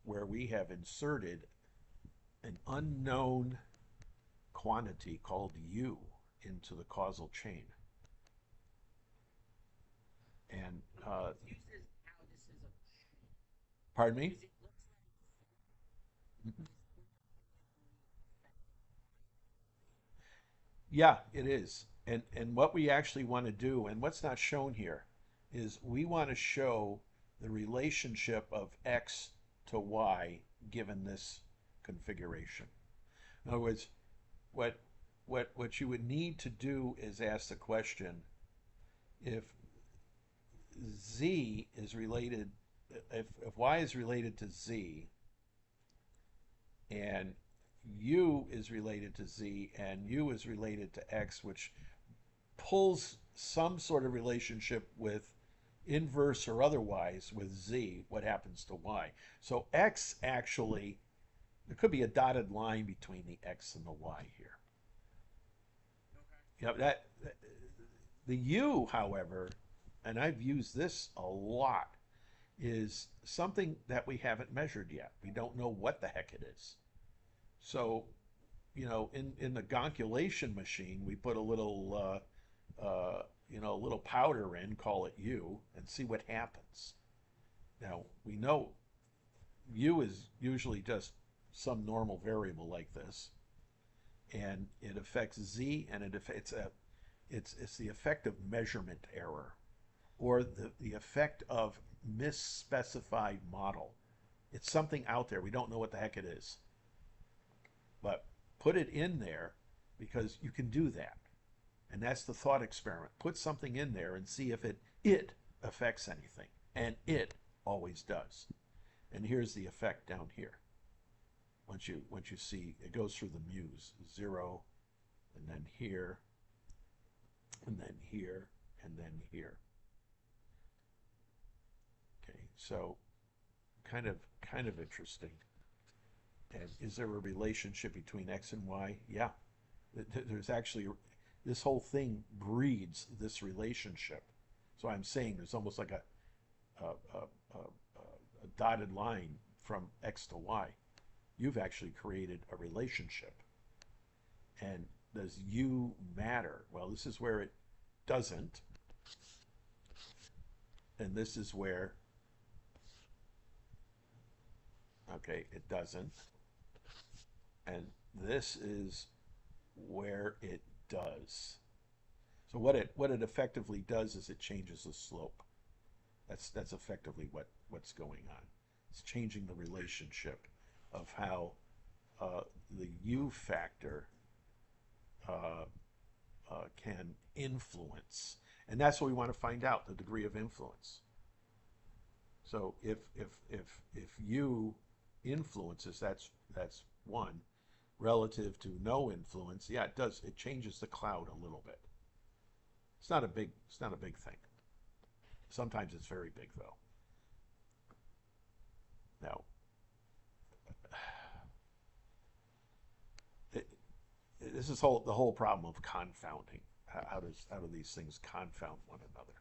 where we have inserted an unknown quantity called U into the causal chain. And pardon me? Yeah, it is. And what we actually want to do, and what's not shown here, is we want to show the relationship of x to y given this configuration. In other words, what you would need to do is ask the question, if z is related, if y is related to z, and u is related to z, and u is related to x, which pulls some sort of relationship with inverse or otherwise with z, what happens to y? So x actually, there could be a dotted line between the x and the y here. You know, the u, however, and I've used this a lot, is something that we haven't measured yet. We don't know what the heck it is. So, you know, in the gonculation machine, we put a little, a little powder in, call it U, and see what happens. Now, we know U is usually just some normal variable like this, and it affects Z, and it's the effect of measurement error, or the effect of misspecified model. It's something out there. We don't know what the heck it is. But put it in there because you can do that. And that's the thought experiment. Put something in there and see if it affects anything. And it always does. And here's the effect down here. Once you see, it goes through the muse. 0, and then here, and then here, and then here. Okay, so kind of interesting. And is there a relationship between x and y? Yeah. There's actually, this whole thing breeds this relationship. So I'm saying there's almost like a dotted line from x to y. You've actually created a relationship. And does u matter? Well, this is where it doesn't. And this is where, okay, it doesn't. And this is where it does. So what it effectively does is it changes the slope. That's effectively what's going on. It's changing the relationship of how uh, the U factor uh, can influence, and that's what we want to find out, the degree of influence. So if U influences, that's one relative to no influence. Yeah, it does. It changes the cloud a little bit. It's not a big thing. Sometimes it's very big though. Now, it, this is the whole problem of confounding. How do these things confound one another?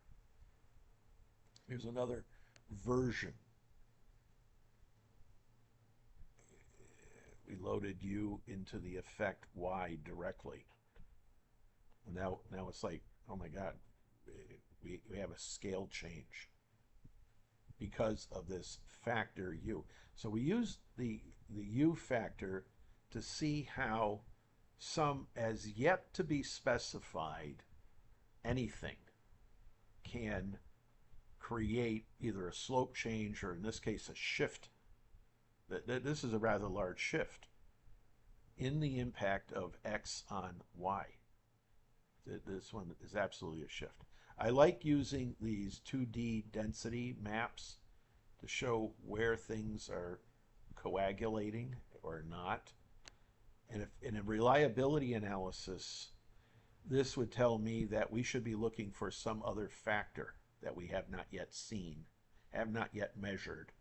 Here's another version. We loaded U into the effect Y directly. And now it's like, oh my God, we have a scale change because of this factor U. So we use the U factor to see how some as yet to be specified anything can create either a slope change or in this case a shift. This is a rather large shift in the impact of X on Y. This one is absolutely a shift. I like using these 2D density maps to show where things are coagulating or not. And if in a reliability analysis, this would tell me that we should be looking for some other factor that we have not yet seen, have not yet measured,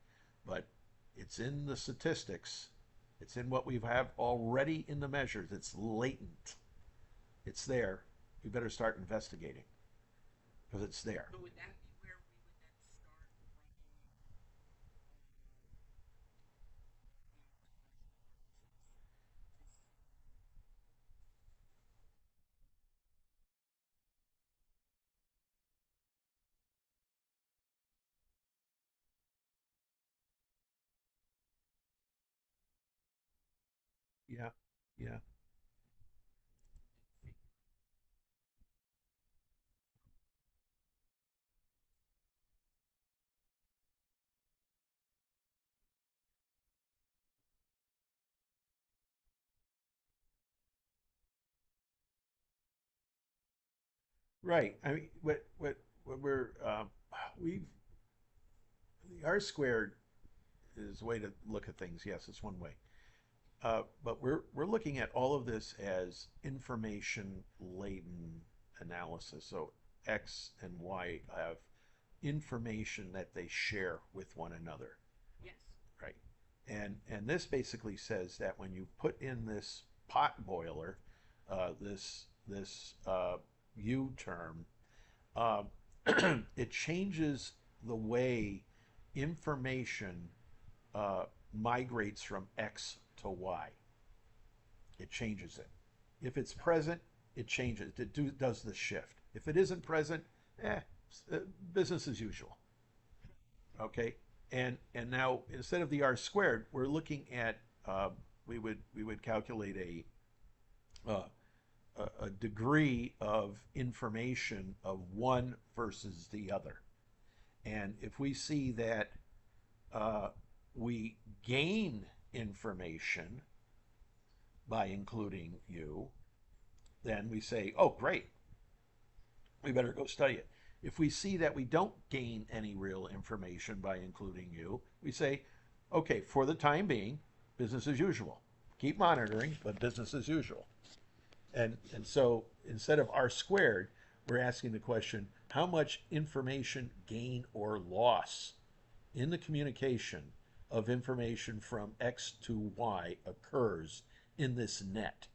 but it's in the statistics. It's in what we have already in the measures. It's latent. It's there. We better start investigating because it's there. So would that be where we would then start running Yeah, yeah. Right. I mean, what we've the R squared is a way to look at things. Yes, it's one way. But we're looking at all of this as information laden analysis. So X and Y have information that they share with one another, yes. right? And this basically says that when you put in this pot boiler, this U term, uh, it changes the way information migrates from X to Y. It changes it. If it's present, it changes. Does the shift. If it isn't present, eh, business as usual. Okay, and now instead of the R squared, we're looking at we would calculate uh, a degree of information of one versus the other, and if we see that uh, we gain information by including U, then we say, oh, great, we better go study it. If we see that we don't gain any real information by including U, we say, okay, for the time being, business as usual. Keep monitoring, but business as usual. And so instead of R squared, we're asking the question, how much information gain or loss in the communication of information from X to Y occurs in this net?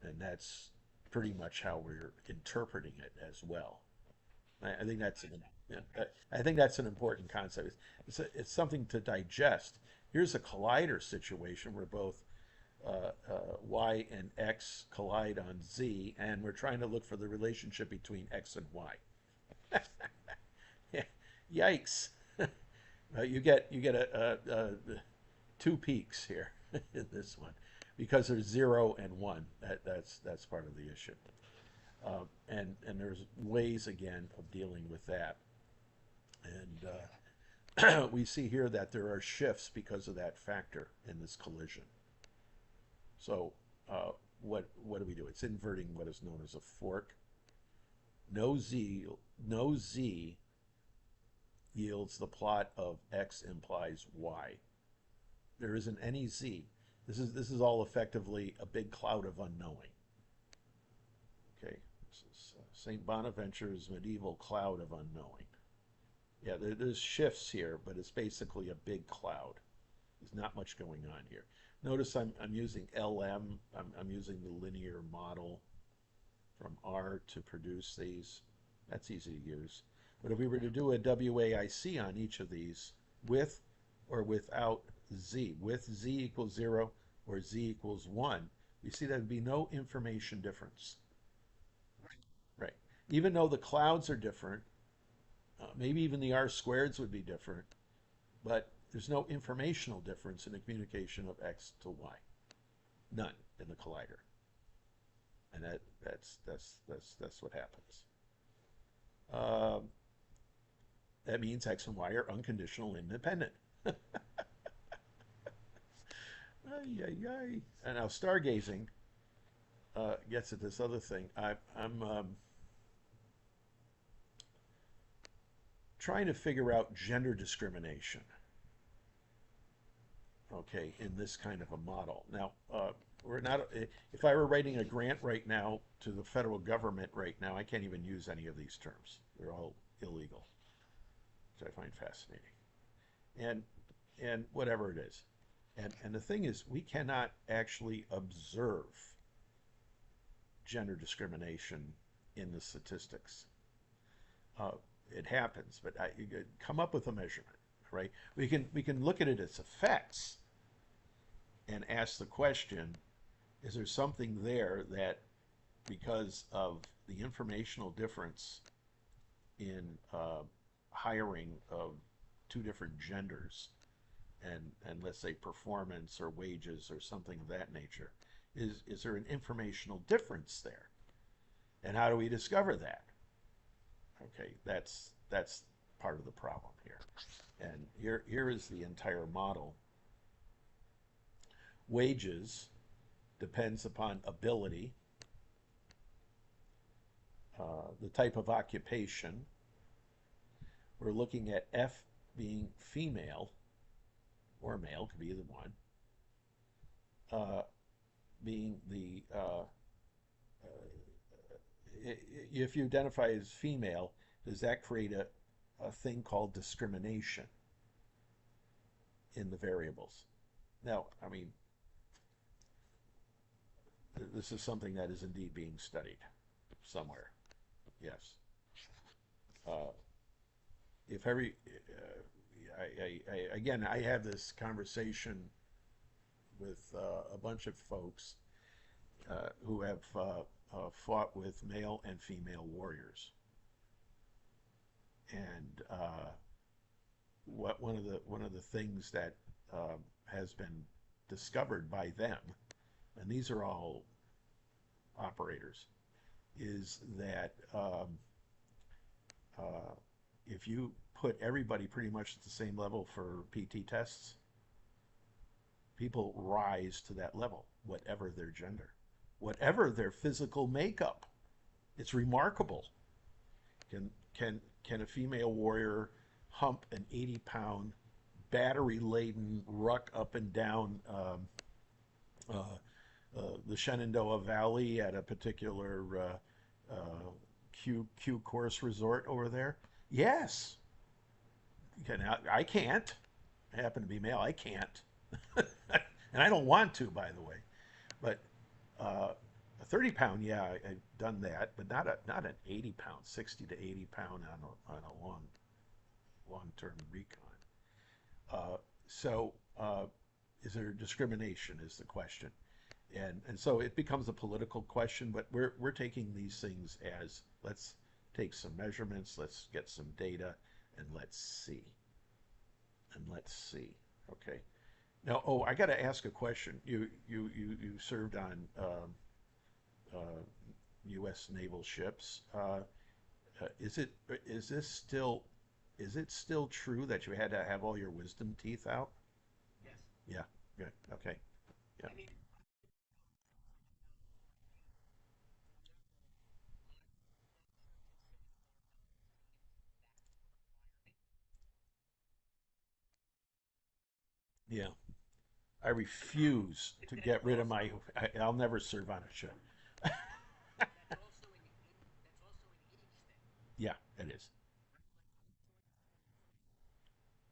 And that's pretty much how we're interpreting it as well. I think that's an I think that's an important concept. It's something to digest. Here's a collider situation where both y and x collide on z, and we're trying to look for the relationship between x and y. Yikes! You get two peaks here in this one. because there's 0 and 1. That's part of the issue. And there's ways, again, of dealing with that. And we see here that there are shifts because of that factor in this collision. So what do we do? It's inverting what is known as a fork. No z yields the plot of x implies y. There isn't any z. This is all effectively a big cloud of unknowing. Okay, this is St. Bonaventure's medieval cloud of unknowing. Yeah, there's shifts here, but it's basically a big cloud. There's not much going on here. Notice I'm using LM. I'm using the linear model from R to produce these. That's easy to use. But if we were to do a WAIC on each of these, with or without z, with z equals 0 or z equals 1, we see there'd be no information difference. Right. Even though the clouds are different, maybe even the R squareds would be different, but there's no informational difference in the communication of x to y. None in the collider. And that's what happens. That means x and y are unconditional independent. Ay, ay, ay. And now stargazing gets at this other thing. I'm trying to figure out gender discrimination, okay, in this kind of a model. Now, we're not, if I were writing a grant right now to the federal government right now, I can't even use any of these terms. They're all illegal, which I find fascinating. And whatever it is. And the thing is, we cannot actually observe gender discrimination in the statistics. It happens, but you come up with a measurement, right? We can look at it as effects and ask the question, is there something there that, because of the informational difference in hiring of two different genders, and let's say performance or wages or something of that nature, is there an informational difference there? And how do we discover that? Okay, that's part of the problem here. And here is the entire model. Wages depends upon ability, the type of occupation. We're looking at F being female, or male, could be either one, being the if you identify as female, does that create a thing called discrimination in the variables? Now, I mean, this is something that is indeed being studied somewhere. Yes. If every, again, I have this conversation with a bunch of folks who have fought with male and female warriors, and one of the things that has been discovered by them, and these are all operators, is that if you put everybody pretty much at the same level for PT tests, people rise to that level, whatever their gender, whatever their physical makeup. It's remarkable. Can a female warrior hump an 80-pound, battery-laden ruck up and down the Shenandoah Valley at a particular Q course resort over there? Yes. I can't. I happen to be male. I can't. And I don't want to, by the way. But a 30-pound, yeah, I've done that, but not an 80-pound, 60 to 80-pound on a long-term recon. So is there discrimination is the question. And so it becomes a political question, but we're taking these things as, let's take some measurements, let's get some data, and let's see. Okay. Now, oh, I got to ask a question. You served on uh, U.S. naval ships. Is it is this still is it still true that you had to have all your wisdom teeth out? Yes. Yeah. Good. Okay. Yeah. I mean, Yeah. I refuse to get rid of my. I'll never serve on a ship. that's also an that's also an age thing. Yeah, it is.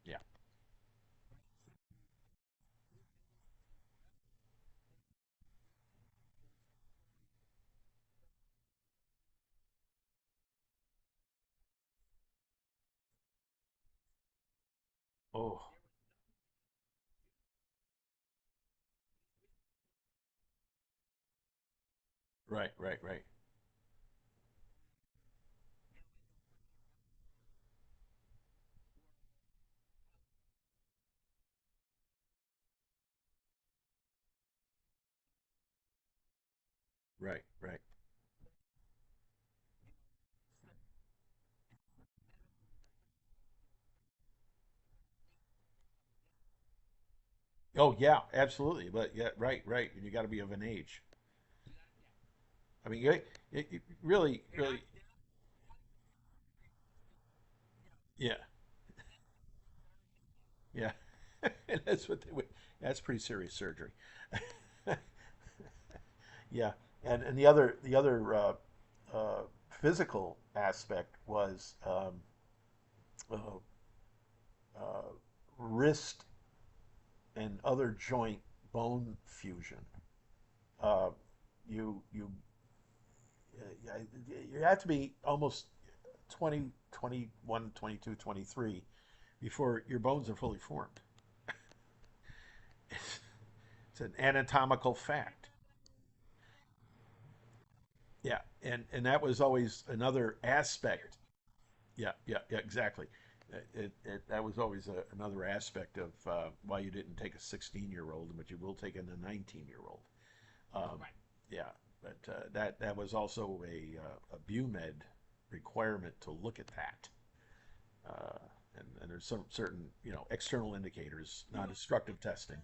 Yeah. Oh, right, right, right, right, right. Oh, yeah, absolutely. But yeah, right, right. And you got to be of an age. I mean, you really, really, yeah, yeah. And that's what they would. That's pretty serious surgery. Yeah, and the other uh, physical aspect was uh, uh, wrist and other joint bone fusion. Uh, you you have to be almost 20, 21, 22, 23 before your bones are fully formed. It's an anatomical fact. Yeah, and that was always another aspect. Yeah, yeah, yeah, exactly. That was always another aspect of why you didn't take a 16-year-old, but you will take in a 19-year-old. Um, Right. yeah, but that was also a BUMED requirement to look at that. Uh, and there's some certain external indicators, non-destructive testing.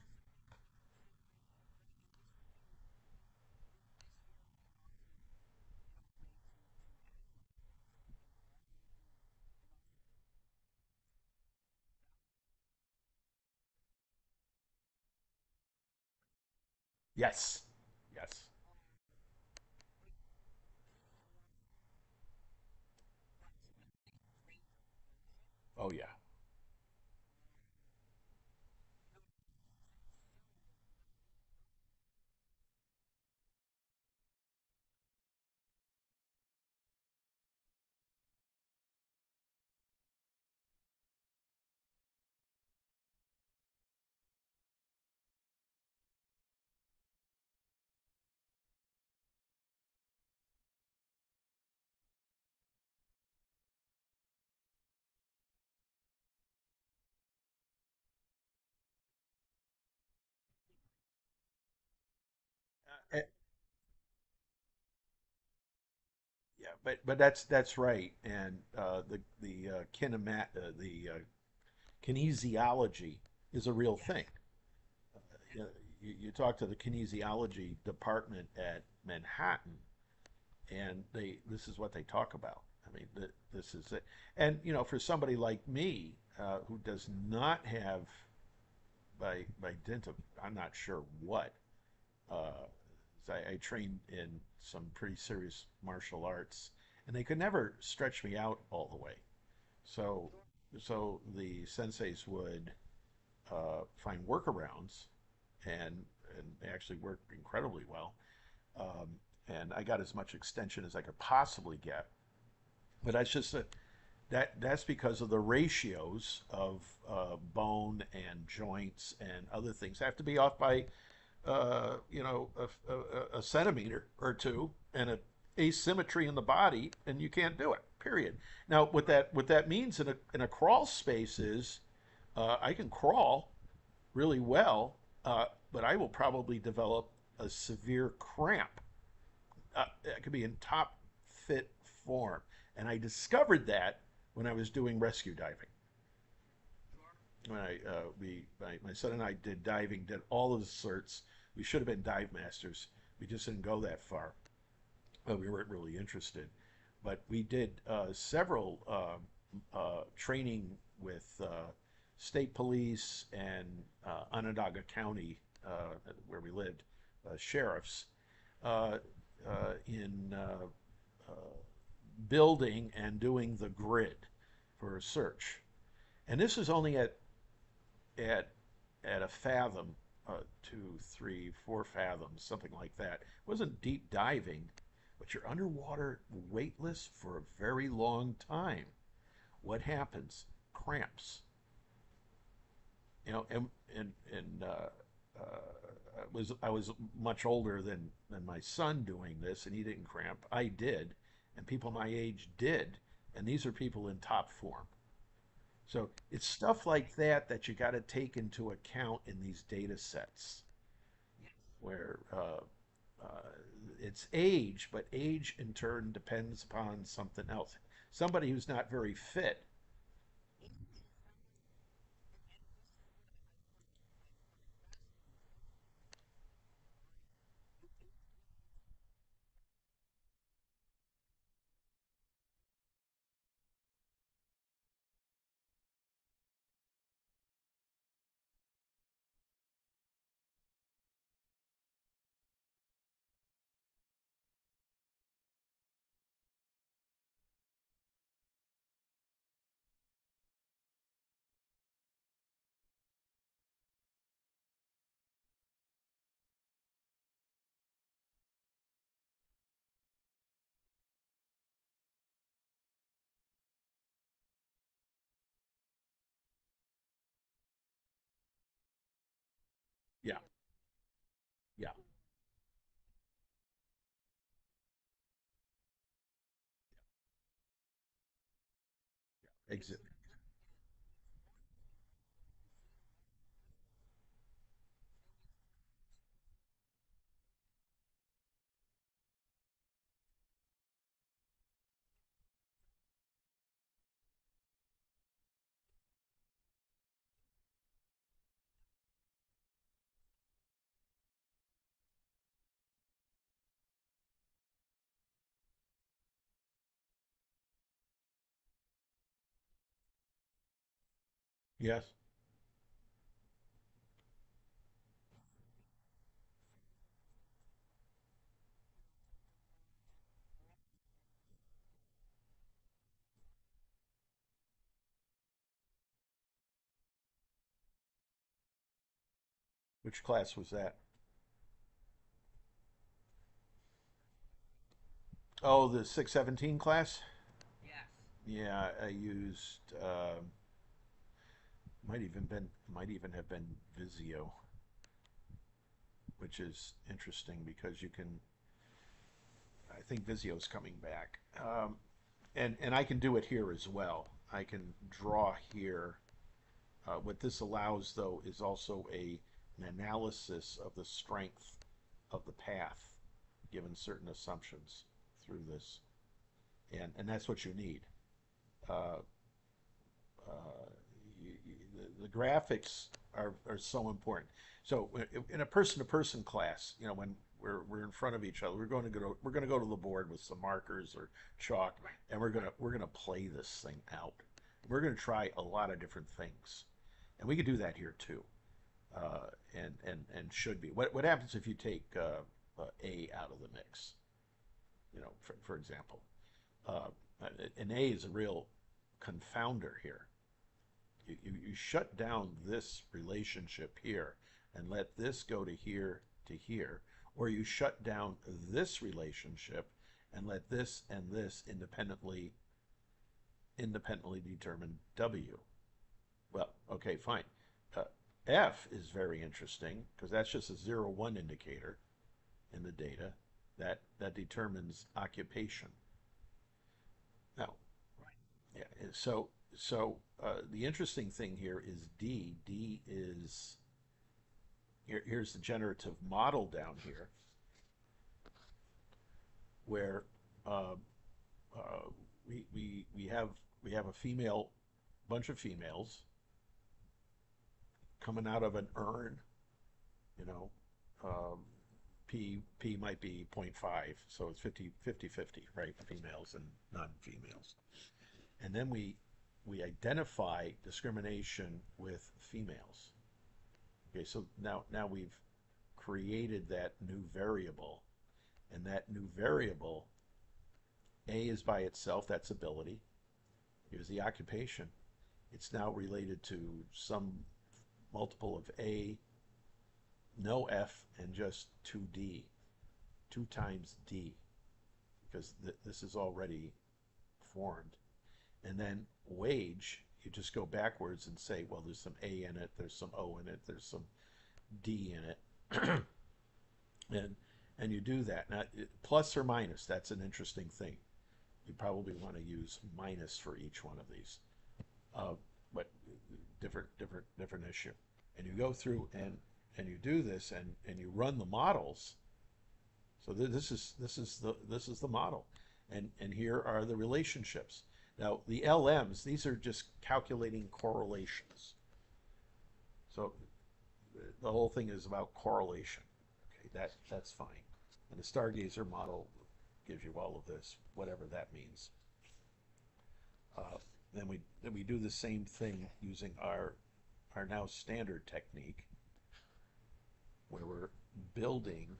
Yes, yes. Oh yeah. Uh, yeah, but that's right, and the kinesiology is a real thing. You talk to the kinesiology department at Manhattan, and they this is what they talk about. I mean, this is it. And for somebody like me who does not have by dint of I'm not sure what. Uh, I trained in some pretty serious martial arts, and they could never stretch me out all the way. So so the senseis would find workarounds, and and they actually worked incredibly well. Um, and I got as much extension as I could possibly get. But that's just that's because of the ratios of bone and joints and other things have to be off by a centimeter or two, and a asymmetry in the body, and you can't do it. Period. Now, what that means in a crawl space is I can crawl, really well, but I will probably develop a severe cramp. It could be in top fit form. And I discovered that when I was doing rescue diving. When my son and I did diving, did all of the certs. We should have been dive masters. We just didn't go that far. But we weren't really interested. But we did several training with state police and Onondaga County, where we lived, sheriffs, uh, in building and doing the grid for a search. And this is only at at a fathom, 2, 3, 4 fathoms, something like that. It wasn't deep diving, but you're underwater weightless for a very long time. What happens? Cramps. You know, I was much older than my son doing this, and he didn't cramp. I did, and people my age did, and these are people in top form. So it's stuff like that that you got to take into account in these data sets, where uh, it's age, but age in turn depends upon something else. Somebody who's not very fit. Yeah, yeah, exactly. Yes. Which class was that? Oh, the 617 class? Yes. Yeah, I used might even have been Visio, which is interesting because you can. I think Visio's coming back, and I can do it here as well. I can draw here. What this allows, though, is also an analysis of the strength of the path, given certain assumptions through this, and that's what you need. Uh, uh, the graphics are so important. So in a person-to-person class, you know, when we're in front of each other, we're going to go to the board with some markers or chalk, and we're going to play this thing out. We're going to try a lot of different things, and we could do that here too. And should be. What happens if you take A out of the mix? You know, for example, uh, an A is a real confounder here. You shut down this relationship here and let this go to here, or you shut down this relationship and let this and this independently determine W. Well, okay, fine. Uh, F is very interesting because that's just a 0, 1 indicator in the data that determines occupation. Now, yeah, the interesting thing here is D. D is here's the generative model down here, where uh, uh, we have a female, bunch of females coming out of an urn, you know, um, P might be zero point 0.5, so it's 50-50, right? Females and non-females. And then we identify discrimination with females. Okay, so now we've created that new variable, and that new variable, A is by itself, that's ability. Here's the occupation. It's now related to some multiple of A, no F, and just 2D, 2 times D, because this is already formed. And then wage, you just go backwards and say, well, there's some A in it, there's some O in it, there's some D in it. and you do that. Now, plus or minus, that's an interesting thing. You probably want to use minus for each one of these. But different issue. And you go through and you do this and you run the models. So this is the model. And here are the relationships. Now the LMs, these are just calculating correlations. So the whole thing is about correlation. Okay, that's fine. And the Stargazer model gives you all of this, whatever that means. Then we do the same thing using our now standard technique, where building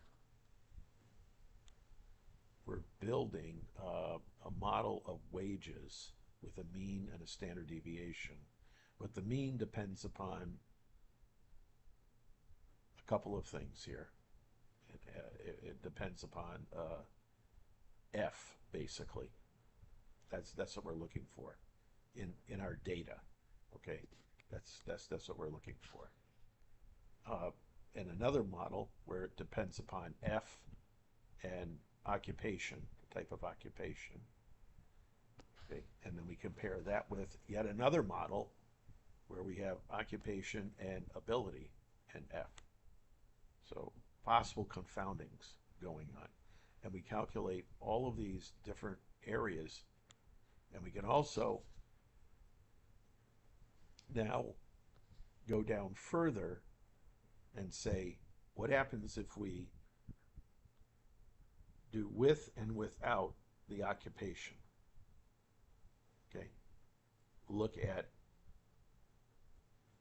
we're building a model of wages with a mean and a standard deviation. But the mean depends upon a couple of things here. It depends upon F, basically. That's what we're looking for in our data. Okay, that's what we're looking for. And another model where it depends upon F and occupation, type of occupation. Okay, and then we compare that with yet another model where we have occupation and ability and F. So possible confoundings going on. And we calculate all of these different areas. And we can also now go down further and say, what happens if we do with and without the occupation? Okay, look at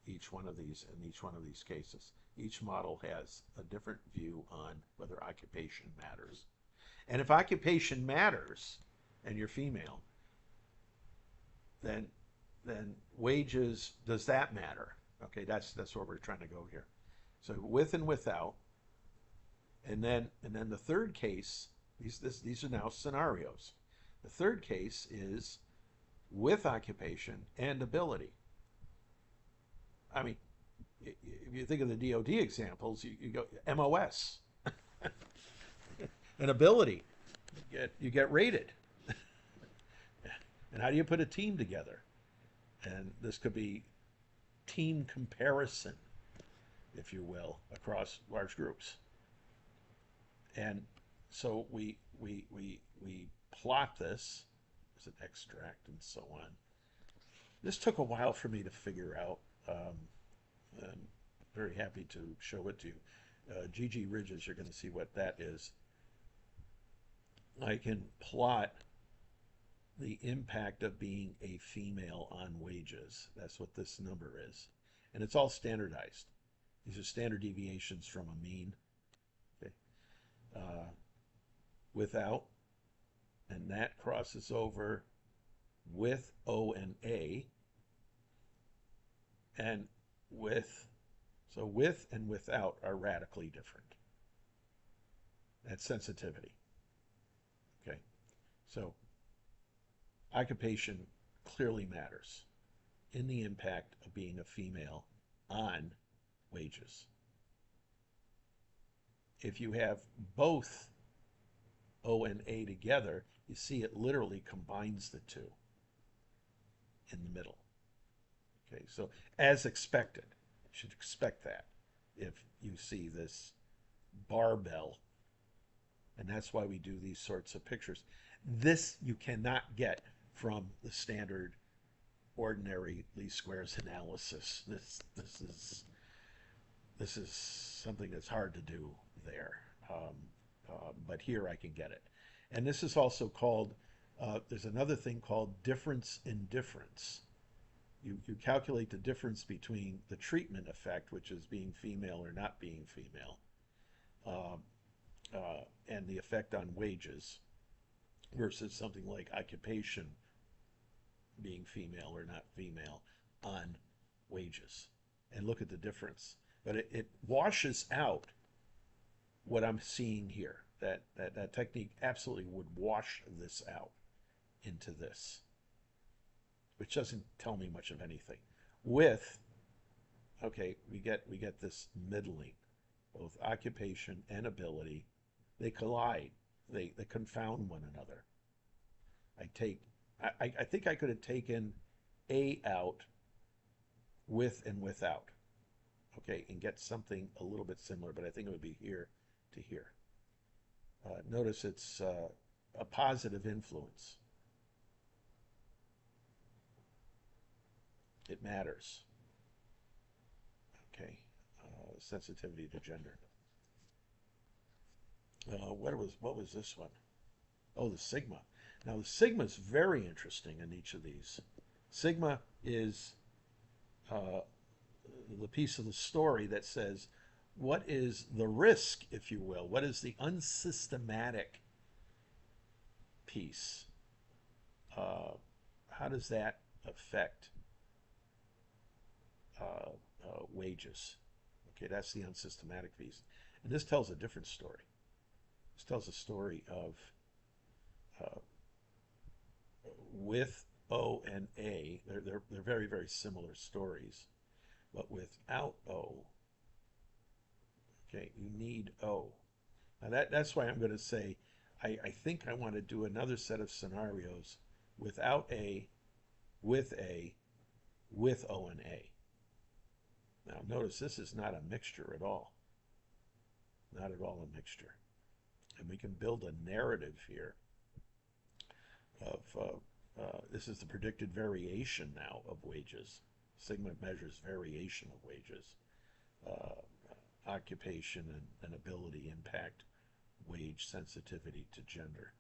each one of these in each one of these cases. Each model has a different view on whether occupation matters. And if occupation matters and you're female, then wages, does that matter? Okay, that's where we're trying to go here. So with and without, and then the third case, these are now scenarios. The third case is with occupation and ability. I mean, if you think of the DoD examples, you go MOS and ability, you get rated. And how do you put a team together? And this could be team comparison, if you will, across large groups. And so we plot this as an extract and so on. This took a while for me to figure out. I'm very happy to show it to you. GG ridges, you're going to see what that is. I can plot the impact of being a female on wages. That's what this number is. And it's all standardized. These are standard deviations from a mean. Okay. Without, and that crosses over with O and A, and with, so with and without are radically different. That's sensitivity. Okay, so occupation clearly matters in the impact of being a female on wages. If you have both O and A together, you see it literally combines the two in the middle. Okay, so as expected, you should expect that. if you see this barbell. And that's why we do these sorts of pictures. This you cannot get from the standard ordinary least squares analysis. This is something that's hard to do there, but here I can get it. And this is also called. There's another thing called difference in difference. You calculate the difference between the treatment effect, which is being female or not being female, um, and the effect on wages, versus something like occupation being female or not female on wages. And look at the difference. But it washes out what I'm seeing here. That technique absolutely would wash this out into this, which doesn't tell me much of anything. With, okay, we get this middling, both occupation and ability, they collide, they confound one another. I take, I think I could have taken A out with and without, okay, and get something a little bit similar, but I think it would be here to here. Notice it's a positive influence. It matters. Okay, sensitivity to gender. What was this one? Oh, the sigma. Now the sigma is very interesting in each of these. Sigma is uh, the piece of the story that says, what is the risk, if you will? What is the unsystematic piece? How does that affect wages? Okay, that's the unsystematic piece. And this tells a different story. This tells a story of uh, with O and A, they're very, very similar stories. But without O, okay, you need O. Now that's why I'm going to say I think I want to do another set of scenarios without A, with A, with O and A. Now notice this is not a mixture at all. Not at all a mixture. And we can build a narrative here of this is the predicted variation now of wages. Sigma measures variation of wages. Occupation and ability impact wage sensitivity to gender.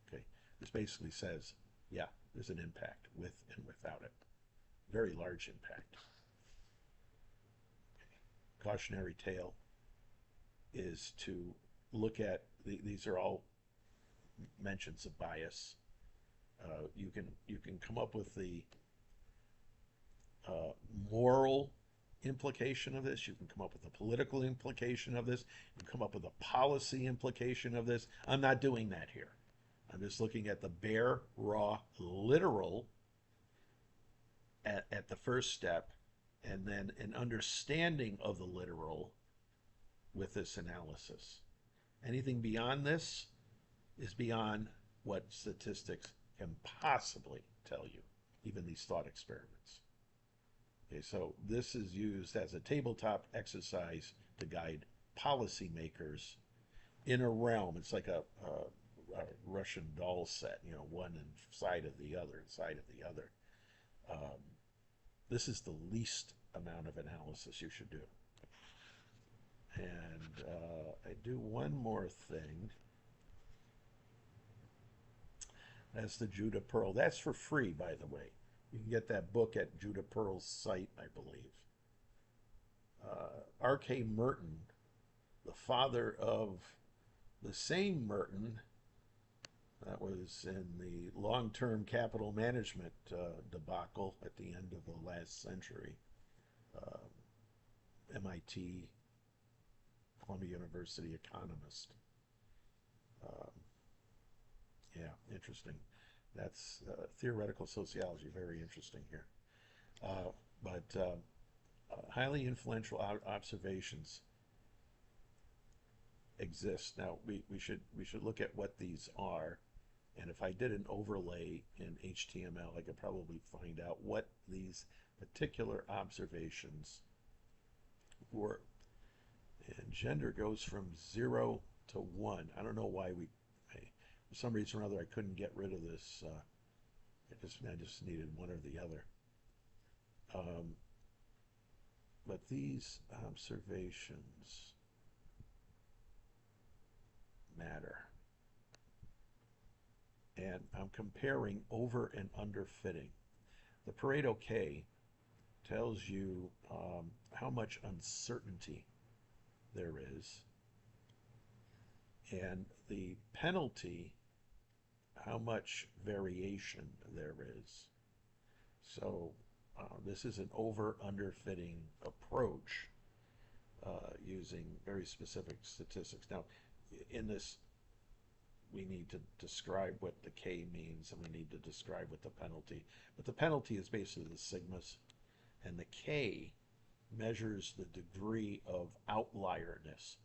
Okay, this basically says, yeah, there's an impact with and without it. Very large impact. Okay. Cautionary tale is to look at, these are all mentions of bias. You can come up with the moral implication of this. You can come up with a political implication of this. You can come up with a policy implication of this. I'm not doing that here. I'm just looking at the bare, raw, literal at the first step, and then an understanding of the literal with this analysis. Anything beyond this is beyond what statistics can possibly tell you, even these thought experiments. Okay, so this is used as a tabletop exercise to guide policymakers in a realm. It's like a Russian doll set, one side of the other, side of the other. This is the least amount of analysis you should do. And I do one more thing. That's the Judah Pearl. That's for free, by the way. You can get that book at Judah Pearl's site, I believe. R.K. Merton, the father of the same Merton that was in the long-term capital management debacle at the end of the last century. MIT, Columbia University economist. Yeah, interesting. That's theoretical sociology, very interesting here. But highly influential observations exist. Now we should look at what these are, and if I did an overlay in HTML, I could probably find out what these particular observations were. And gender goes from 0 to 1. I don't know why for some reason or other, I couldn't get rid of this. I just needed one or the other. Um, but these observations matter. And I'm comparing over and under fitting. The Pareto K tells you how much uncertainty there is, and the penalty, how much variation there is. So this is an over-under fitting approach using very specific statistics. Now, in this, we need to describe what the K means, and we need to describe what the penalty. But the penalty is basically the sigmas, and the K measures the degree of outlierness.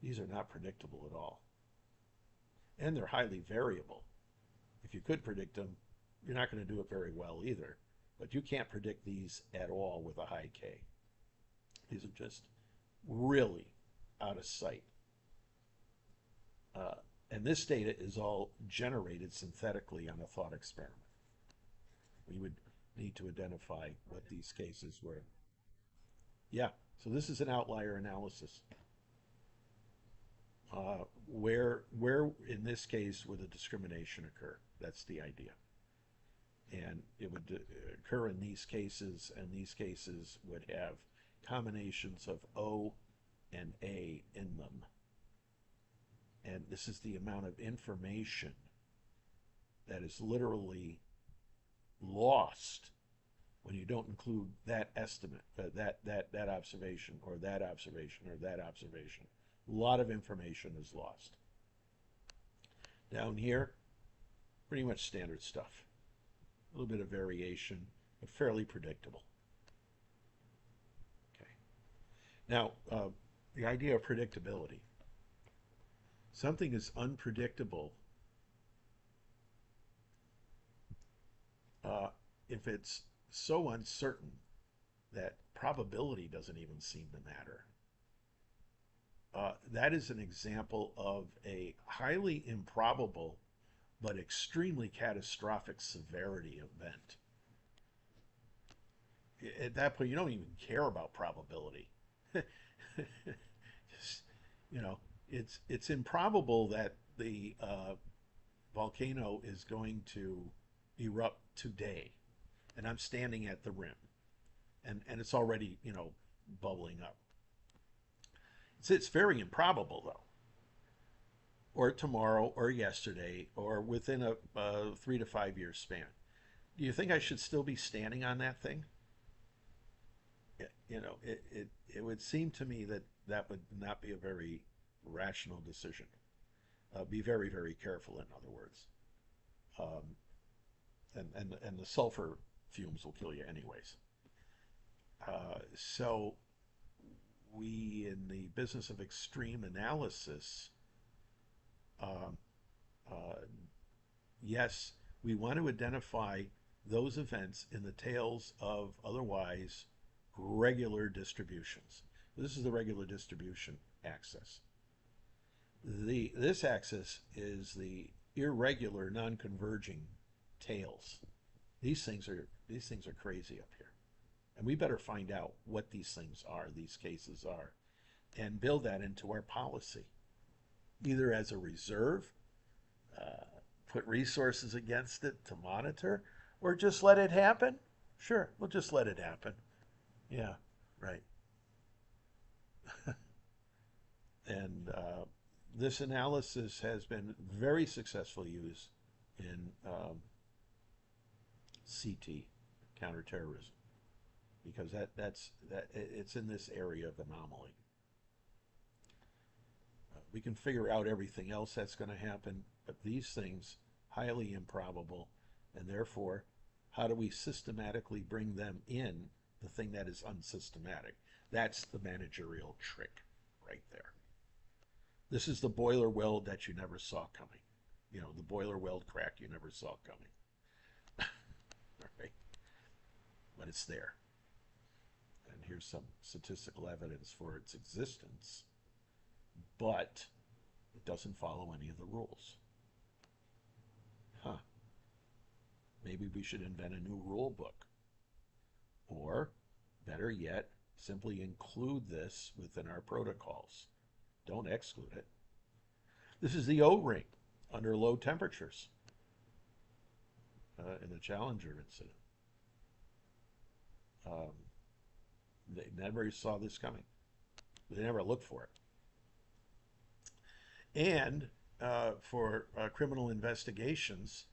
These are not predictable at all. And they're highly variable. If you could predict them, you're not going to do it very well either. But you can't predict these at all with a high K. These are just really out of sight. And this data is all generated synthetically on a thought experiment. We would need to identify what these cases were. Yeah, so this is an outlier analysis. Where in this case would a discrimination occur? That's the idea. And it would occur in these cases, and these cases would have combinations of O and A in them. And this is the amount of information that is literally lost when you don't include that estimate, that observation, or that observation, or that observation. A lot of information is lost. Down here, pretty much standard stuff. A little bit of variation, but fairly predictable. Okay. Now, the idea of predictability. Something is unpredictable if it's so uncertain that probability doesn't even seem to matter. That is an example of a highly improbable but extremely catastrophic severity event. At that point, you don't even care about probability. Just, you know, it's improbable that the volcano is going to erupt today, and I'm standing at the rim, and it's already, bubbling up. It's very improbable, though. Or tomorrow, or yesterday, or within a 3 to 5 year span. Do you think I should still be standing on that thing? It would seem to me that that would not be a very rational decision. Be very, very careful, in other words. And the sulfur fumes will kill you anyways. So we, in the business of extreme analysis, yes, we want to identify those events in the tails of otherwise regular distributions. This is the regular distribution axis. This axis is the irregular, non-converging tails. These things are crazy up here, and we better find out what these things are, these cases are, and build that into our policy, either as a reserve, put resources against it to monitor, or just let it happen. Sure, we'll just let it happen. Yeah, right. And this analysis has been very successfully used in CT, counterterrorism, because it's in this area of anomaly. We can figure out everything else that's going to happen, but these things, highly improbable, and therefore, how do we systematically bring them in, the thing that is unsystematic? That's the managerial trick right there. This is the boiler weld that you never saw coming. The boiler weld crack you never saw coming. All right. But it's there. And here's some statistical evidence for its existence. but it doesn't follow any of the rules. Huh. Maybe we should invent a new rule book. Or, better yet, simply include this within our protocols. Don't exclude it. This is the O ring under low temperatures in the Challenger incident. Um, they never saw this coming. They never looked for it. And for criminal investigations,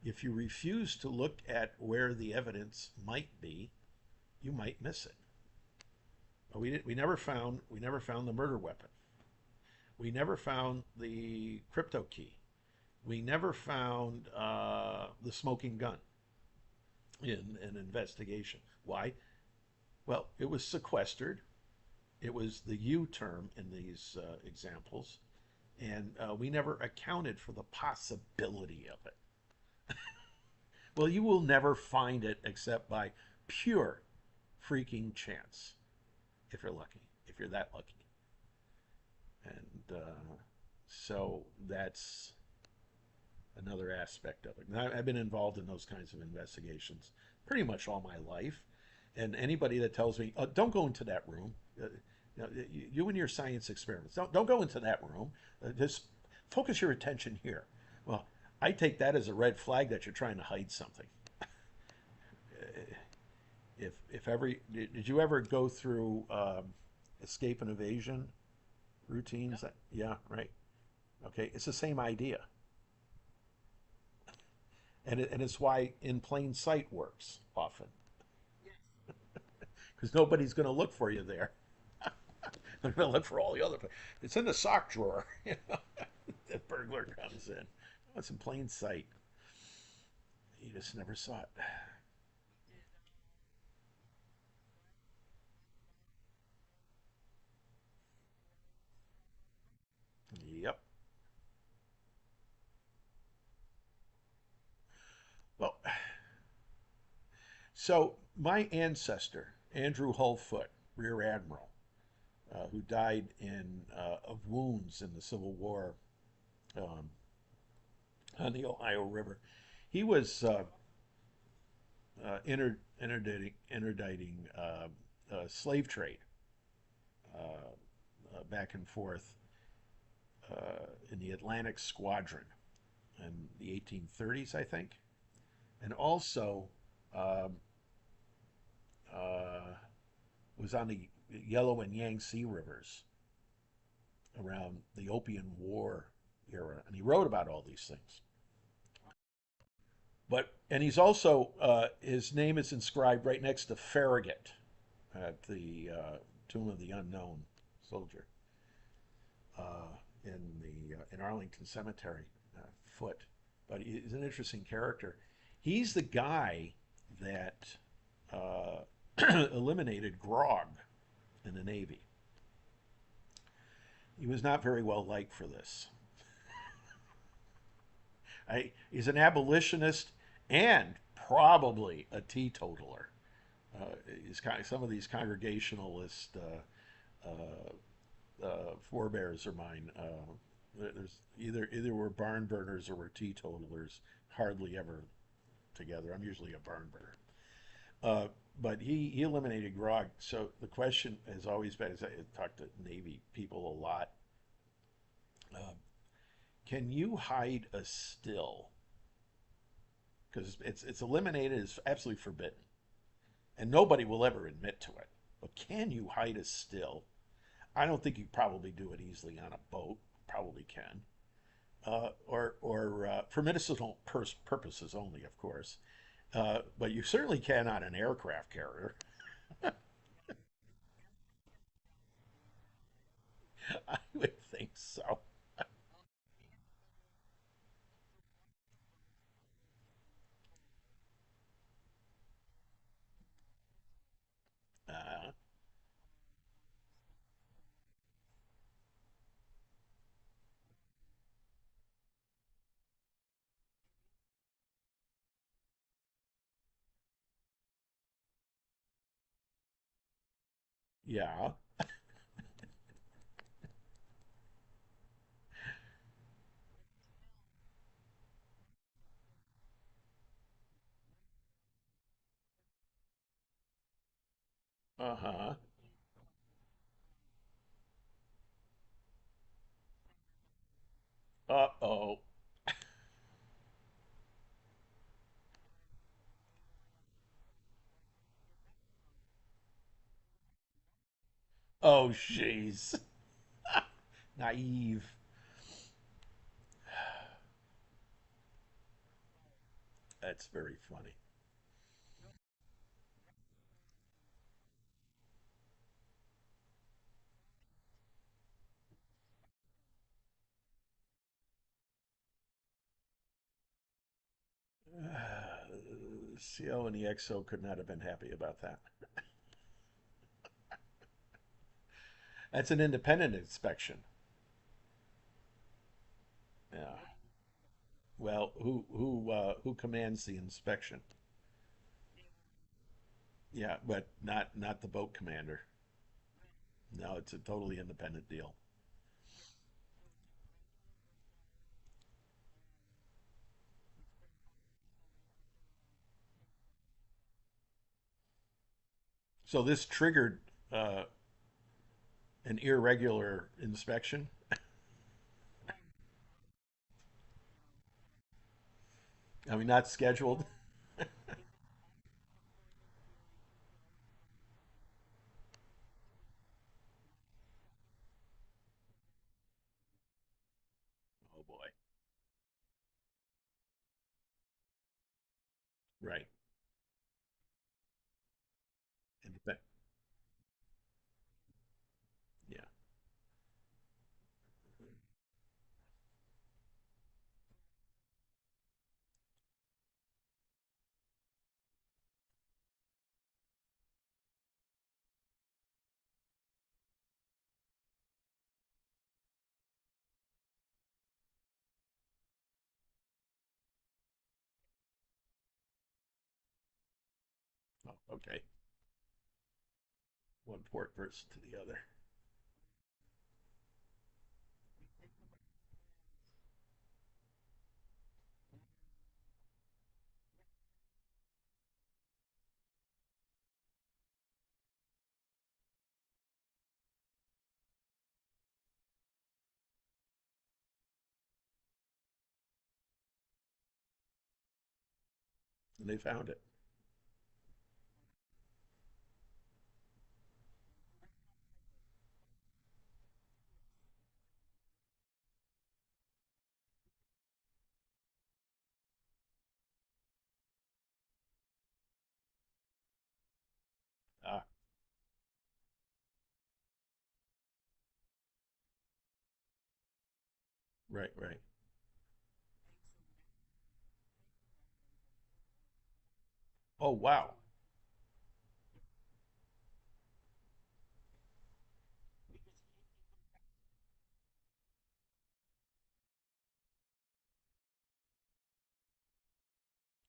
if you refuse to look at where the evidence might be, you might miss it. We never found the murder weapon. We never found the crypto key. We never found the smoking gun in an investigation. Why? Well, it was sequestered. It was the U term in these examples, and we never accounted for the possibility of it. Well, you will never find it except by pure freaking chance, if you're lucky, if you're that lucky. And so that's another aspect of it. And I've been involved in those kinds of investigations pretty much all my life. And anybody that tells me, oh, don't go into that room, you and your science experiments, don't go into that room, just focus your attention here. Well, I take that as a red flag that you're trying to hide something. If every did you ever go through escape and evasion routines? Yeah, right. Okay, it's the same idea, and it's why in plain sight works often Yes. because nobody's going to look for you there. They're going to look for all the other. It's in the sock drawer. You know, the burglar comes in. Oh, it's in plain sight. You just never saw it. We did Yep. Well, so my ancestor, Andrew Hullfoot, Rear Admiral, who died of wounds in the Civil War um, on the Ohio River, he was interdicting slave trade back and forth in the Atlantic Squadron in the 1830s, I think, and also um, uh, was on the Yellow and Yangtze rivers around the Opium War era, and he wrote about all these things. But and he's also his name is inscribed right next to Farragut at the Tomb of the Unknown Soldier in Arlington Cemetery, Foot. But he's an interesting character. He's the guy that uh, eliminated grog in the Navy. He was not very well liked for this. He's an abolitionist and probably a teetotaler. Some of these congregationalist forebears of mine, there's either we're barn burners or we're teetotalers, hardly ever together. I'm usually a barn burner. Uh, but he eliminated grog. So the question has always been, as I talked to Navy people a lot, uh, can you hide a still? Because it's eliminated, it's absolutely forbidden, and nobody will ever admit to it. But can you hide a still? I don't think you probably do it easily on a boat. Probably can, or for medicinal purposes only, of course. But you certainly can on an aircraft carrier. I would think so. Uh, yeah. Uh-huh. Uh-oh. Oh, jeez. Naive. That's very funny. CO and the XO could not have been happy about that. That's an independent inspection. Yeah. Well, who commands the inspection? Yeah, but not the boat commander. No, it's a totally independent deal. So this triggered uh, an irregular inspection. I mean, not scheduled. Oh boy. Right. Independent. Yeah. Oh, okay. One port versus to the other. And they found it. Ah, right, right. Oh, wow.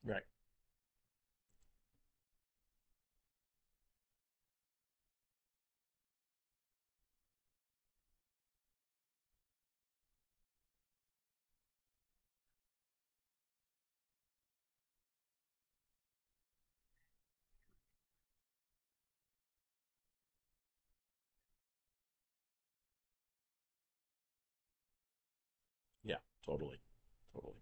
Right. Yeah, totally. Totally.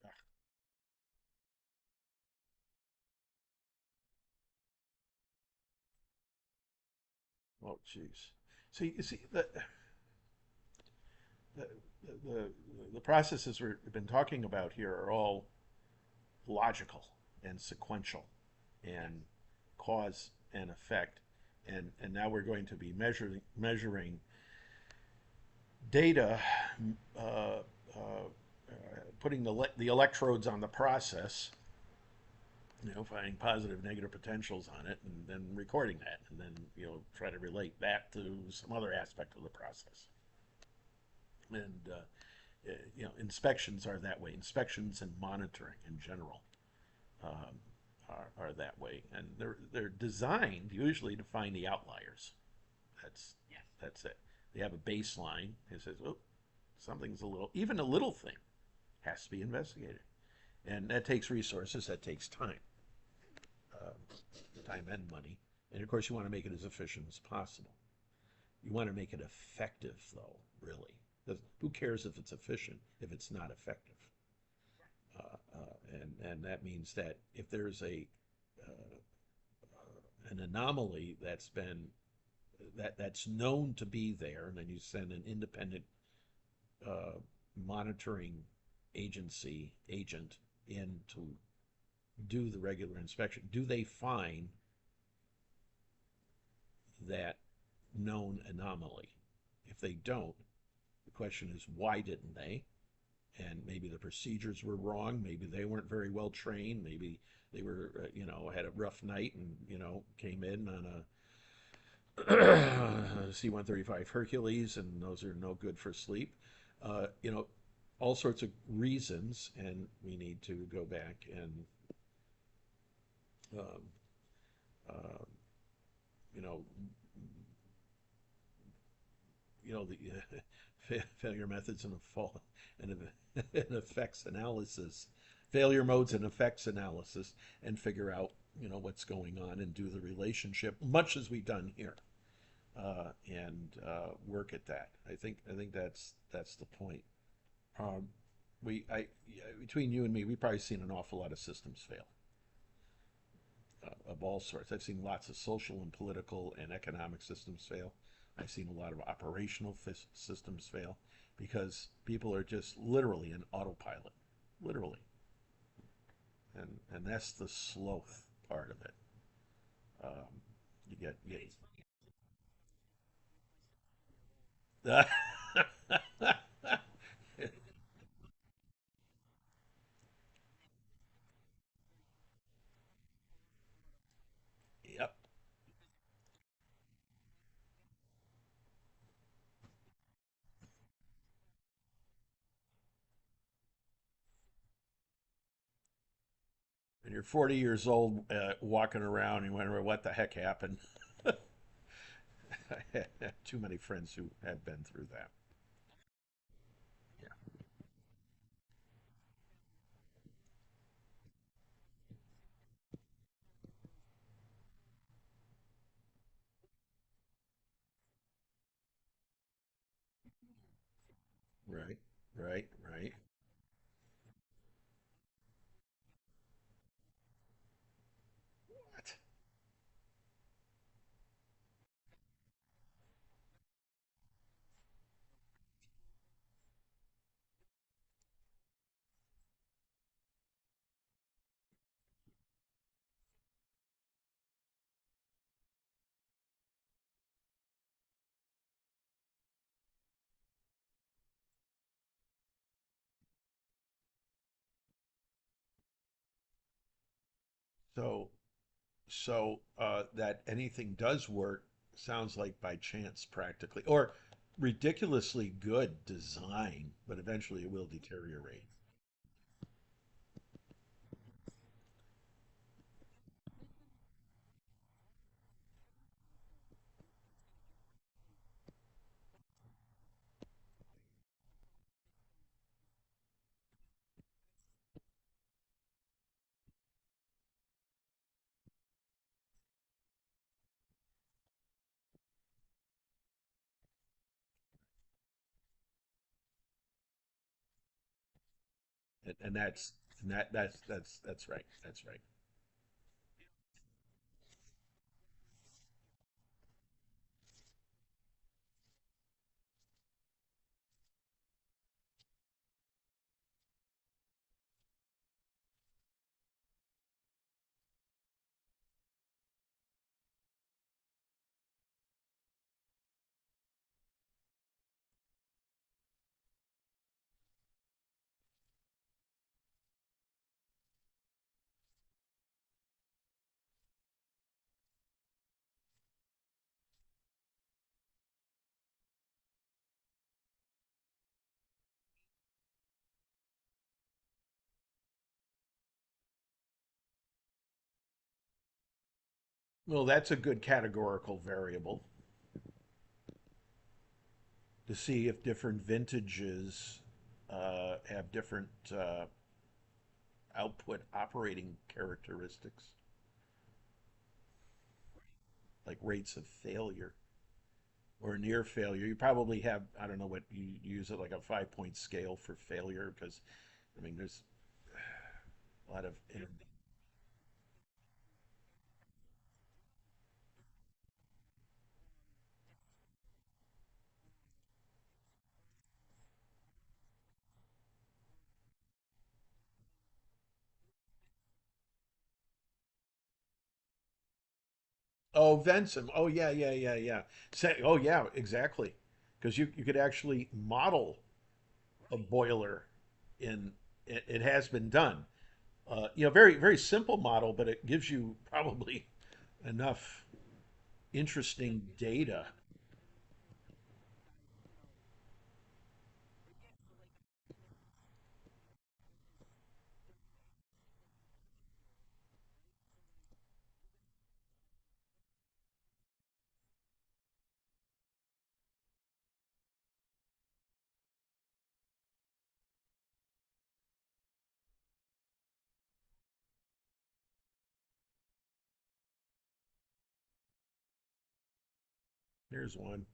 Ah, oh, jeez. See, you see, the, the, the processes we've been talking about here are all logical and sequential and cause and effect. And now we're going to be measuring data, uh, putting the electrodes on the process, finding positive, negative potentials on it, and then recording that, and then try to relate that to some other aspect of the process. And inspections are that way. Inspections and monitoring in general are that way, and they're designed usually to find the outliers. That's Yes. that's it. They have a baseline. It says, oh, something's a little, even a little thing has to be investigated, and that takes resources. That takes time and money, and of course you want to make it as efficient as possible. You want to make it effective, though. Really, who cares if it's efficient if it's not effective? And that means that if there's a an anomaly that's known to be there, and then you send an independent uh, monitoring agent in to do the regular inspection. Do they find that known anomaly? If they don't, the question is why didn't they? And maybe the procedures were wrong. Maybe they weren't very well trained. Maybe they were, had a rough night and came in on a C-135 Hercules, and those are no good for sleep. Uh, you know, all sorts of reasons, and we need to go back and um, uh, you know, the failure methods and and, and effects analysis, failure modes and effects analysis, and figure out what's going on and do the relationship, much as we've done here, and work at that. I think that's the point. Um, between you and me, we've probably seen an awful lot of systems fail of all sorts. I've seen lots of social and political and economic systems fail. I've seen a lot of operational systems fail because people are just literally in autopilot, literally, and that's the sloth part of it. Um, you It's funny. get yep. And you're 40 years old, walking around, and you wonder what the heck happened. I have too many friends who have been through that. Yeah. Right. Right. Right. What? So that anything does work sounds like by chance practically, or ridiculously good design, but eventually it will deteriorate. And that's right. That's right. Well, that's a good categorical variable to see if different vintages have different output operating characteristics, like rates of failure or near failure. You probably have, I don't know what you use it, like a 5 point scale for failure, because I mean there's a lot of oh, Vensim. Oh yeah, yeah, yeah, yeah. Say, oh yeah, exactly. Because you could actually model a boiler in it has been done. Very very simple model, but it gives you probably enough interesting data. Here's one.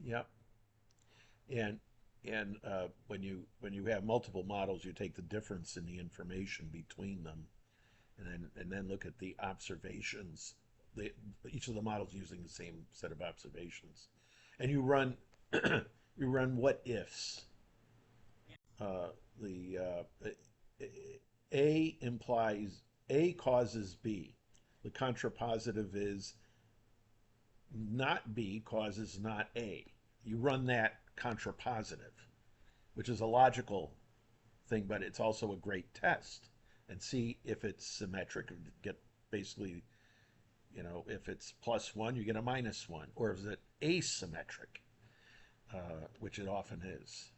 Yep. And when you have multiple models, you take the difference in the information between them, and then look at the observations. The, each of the models using the same set of observations, and you run you run what ifs. The A implies A causes B. The contrapositive is not B causes not A. You run that contrapositive, which is a logical thing, but it's also a great test, and see if it's symmetric. Get basically, if it's +1, you get a -1, or is it asymmetric, which it often is,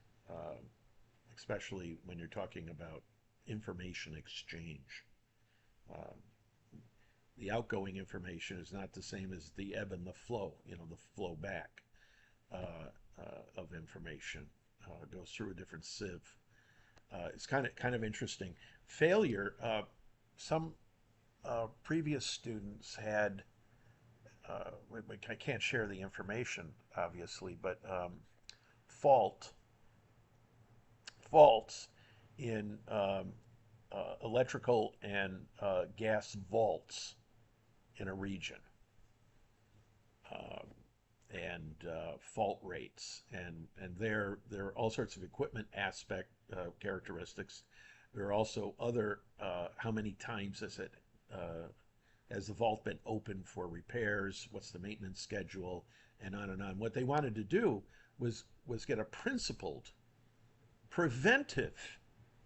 especially when you're talking about information exchange. Uh, the outgoing information is not the same as the ebb and the flow, the flow back of information. Goes through a different sieve. It's kind of interesting. Failure. Some previous students had. I can't share the information, obviously, but fault faults in electrical and gas vaults in a region, uh, and fault rates, and there are all sorts of equipment aspect characteristics. There are also other how many times has the vault been open for repairs? What's the maintenance schedule? And on and on. What they wanted to do was get a principled preventive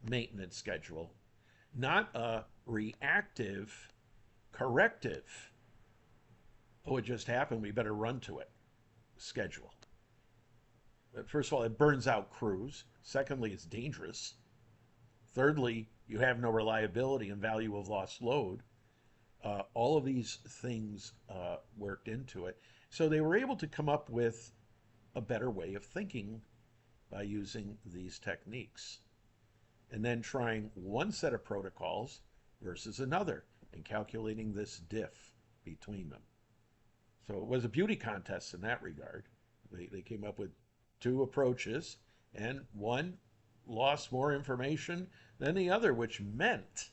maintenance schedule, not a reactive corrective. Oh, it just happened. We better run to it schedule. First of all, it burns out crews. Secondly, it's dangerous. Thirdly, you have no reliability and value of lost load. All of these things worked into it. So they were able to come up with a better way of thinking by using these techniques, and then trying one set of protocols versus another and calculating this diff between them. So it was a beauty contest in that regard. They came up with two approaches, and one lost more information than the other, which meant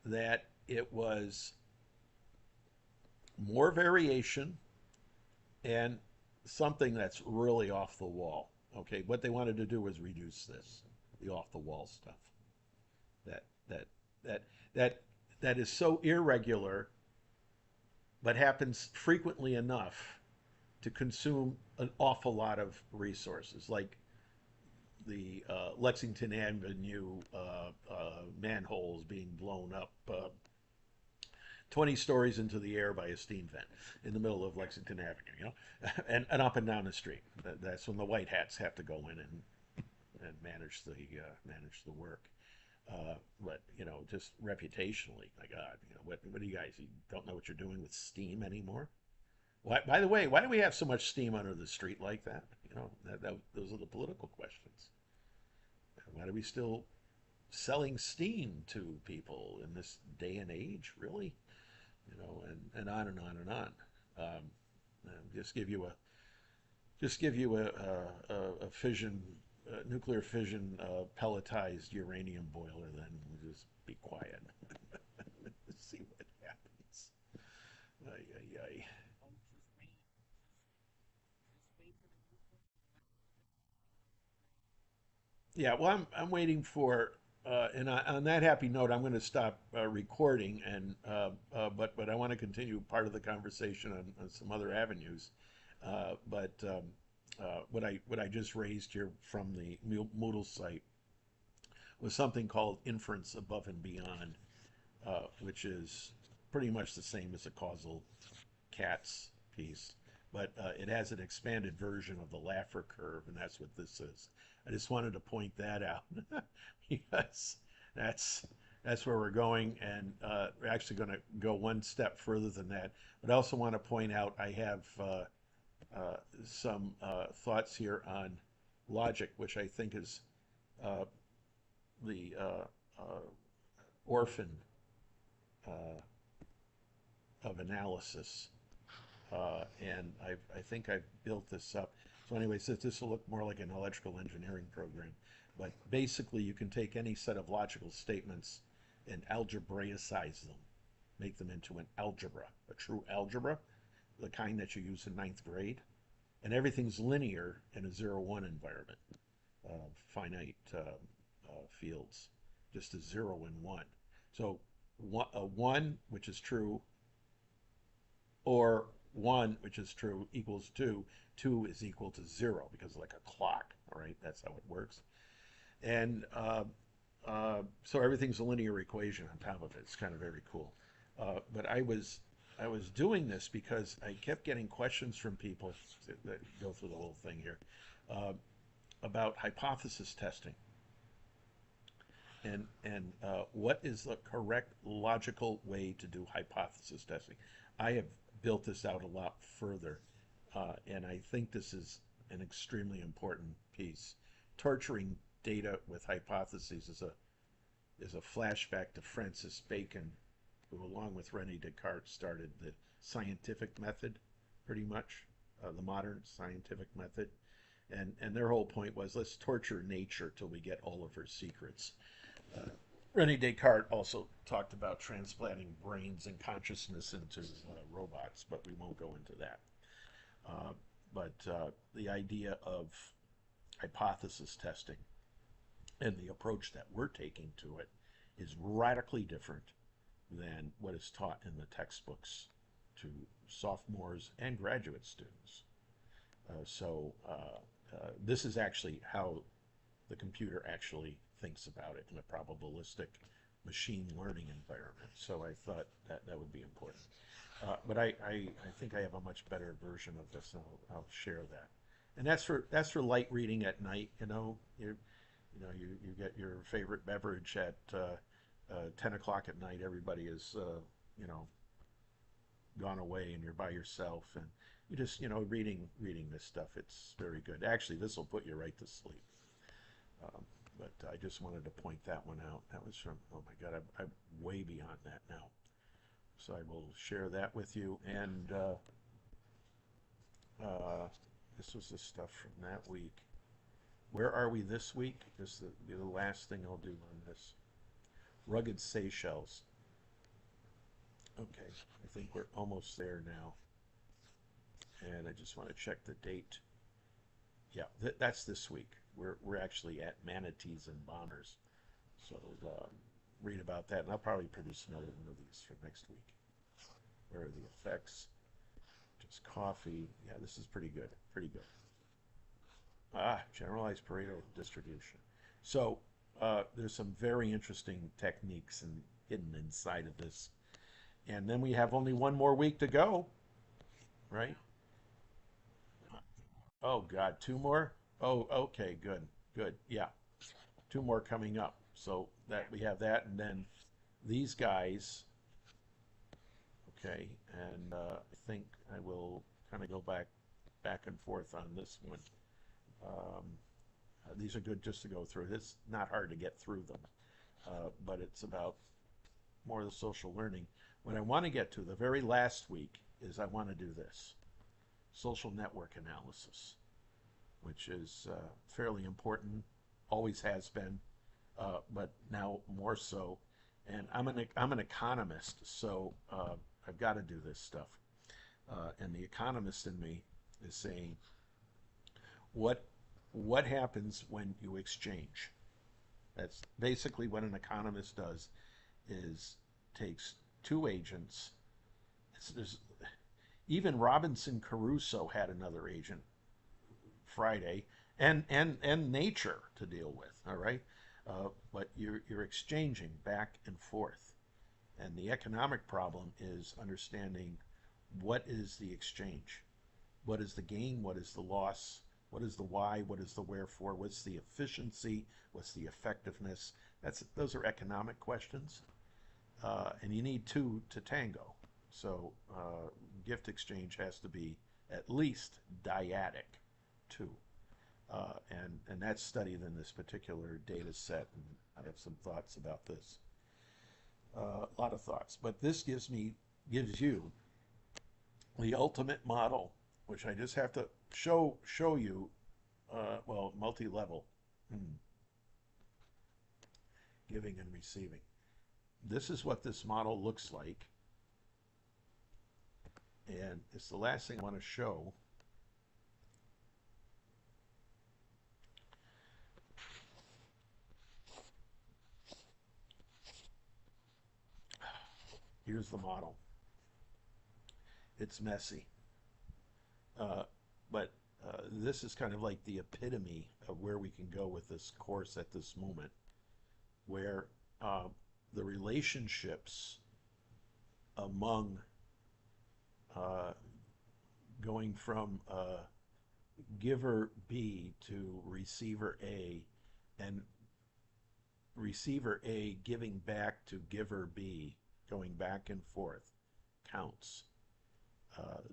that it was more variation and something that's really off the wall. Okay, what they wanted to do was reduce this, the off the wall stuff. That that that that that is so irregular, but happens frequently enough to consume an awful lot of resources, like the Lexington Avenue manholes being blown up 20 stories into the air by a steam vent in the middle of Lexington Avenue, and up and down the street. That's when the white hats have to go in and manage the work. But just reputationally, my God, what do you guys? You don't know what you're doing with steam anymore? Why, by the way, why do we have so much steam under the street like that? Those are the political questions. Why do we still selling steam to people in this day and age? Really, and on and on and on. Um, just give you a fission, nuclear fission, pelletized uranium boiler. Then we'll just be quiet. See what happens. Ay, ay, ay. Just wait for the new one. Yeah, well, I'm waiting for, on that happy note, I'm going to stop recording, and but I want to continue part of the conversation on some other avenues. But what I just raised here from the Moodle site was something called inference above and beyond, which is pretty much the same as a causal cats piece, but it has an expanded version of the Laffer curve, and that's what this is. I just wanted to point that out because that's that's where we're going, and we're actually going to go one step further than that. But I also want to point out I have some thoughts here on logic, which I think is uh, the orphan uh, of analysis. And I think I've built this up. So anyway, so this will look more like an electrical engineering program. But basically, you can take any set of logical statements and algebraicize them, make them into an algebra, a true algebra, the kind that you use in ninth grade. And everything's linear in a 0-1 environment, finite fields, just a 0 and 1. So a 1, which is true, or 1, which is true, equals 2. 2 is equal to 0 because it's like a clock, all right? That's how it works. And so everything's a linear equation on top of it. It's kind of very cool. But I was doing this because I kept getting questions from people that go through the whole thing here uh, about hypothesis testing and what is the correct logical way to do hypothesis testing. I have built this out a lot further, and I think this is an extremely important piece. Torturing data with hypotheses is a flashback to Francis Bacon, who, along with Rene Descartes, started the scientific method, pretty much, the modern scientific method. And their whole point was let's torture nature till we get all of her secrets. Uh, Rene Descartes also talked about transplanting brains and consciousness into robots, but we won't go into that. Uh, but the idea of hypothesis testing and the approach that we're taking to it is radically different than what is taught in the textbooks to sophomores and graduate students. This is actually how the computer actually thinks about it in a probabilistic machine learning environment. So I thought that would be important. But I think I have a much better version of this, and I'll share that. And that's for light reading at night. You get your favorite beverage at 10 o'clock at night. Everybody is you know gone away, and you're by yourself, and you just reading this stuff. It's very good. Actually, this will put you right to sleep. Um, but I just wanted to point that one out. That was from, oh my God, I'm way beyond that now. So I will share that with you. And this was the stuff from that week. Where are we this week? This will be the last thing I'll do on this. Rugged Seychelles. Okay, I think we're almost there now. And I just want to check the date. Yeah, that's this week. We're actually at manatees and bombers. So read about that, and I'll probably produce another one of these for next week. Where are the effects? Just coffee. Yeah, this is pretty good. Pretty good. Generalized Pareto distribution. So there's some very interesting techniques hidden inside of this. And then we have only one more week to go, right? Oh God, two more? Oh, okay, good, good. Yeah, two more coming up. So that we have that, and then these guys, okay, and I think I will kind of go back and forth on this one. Um, these are good just to go through. It's not hard to get through them, but it's about more of the social learning. What I want to get to the very last week is I want to do this social network analysis, which is fairly important, always has been, but now more so. And I'm an economist, so I've got to do this stuff. And the economist in me is saying, what what happens when you exchange? That's basically what an economist does. Is takes two agents. There's, even Robinson Crusoe had another agent, Friday, and nature to deal with. All right, but you're exchanging back and forth, and the economic problem is understanding what is the exchange, what is the gain, what is the loss, what is the why, what is the wherefore, what's the efficiency, what's the effectiveness. Those are economic questions, and you need two to tango. So gift exchange has to be at least dyadic, too. And that's studied in this particular data set, and I have some thoughts about this. A lot of thoughts, but this gives you the ultimate model, which I just have to show you. Well, multi-level, giving and receiving. This is what this model looks like, and it's the last thing I want to show. Here's the model. It's messy, but this is kind of like the epitome of where we can go with this course at this moment, where the relationships among going from giver B to receiver A, and receiver A giving back to giver B, going back and forth, counts.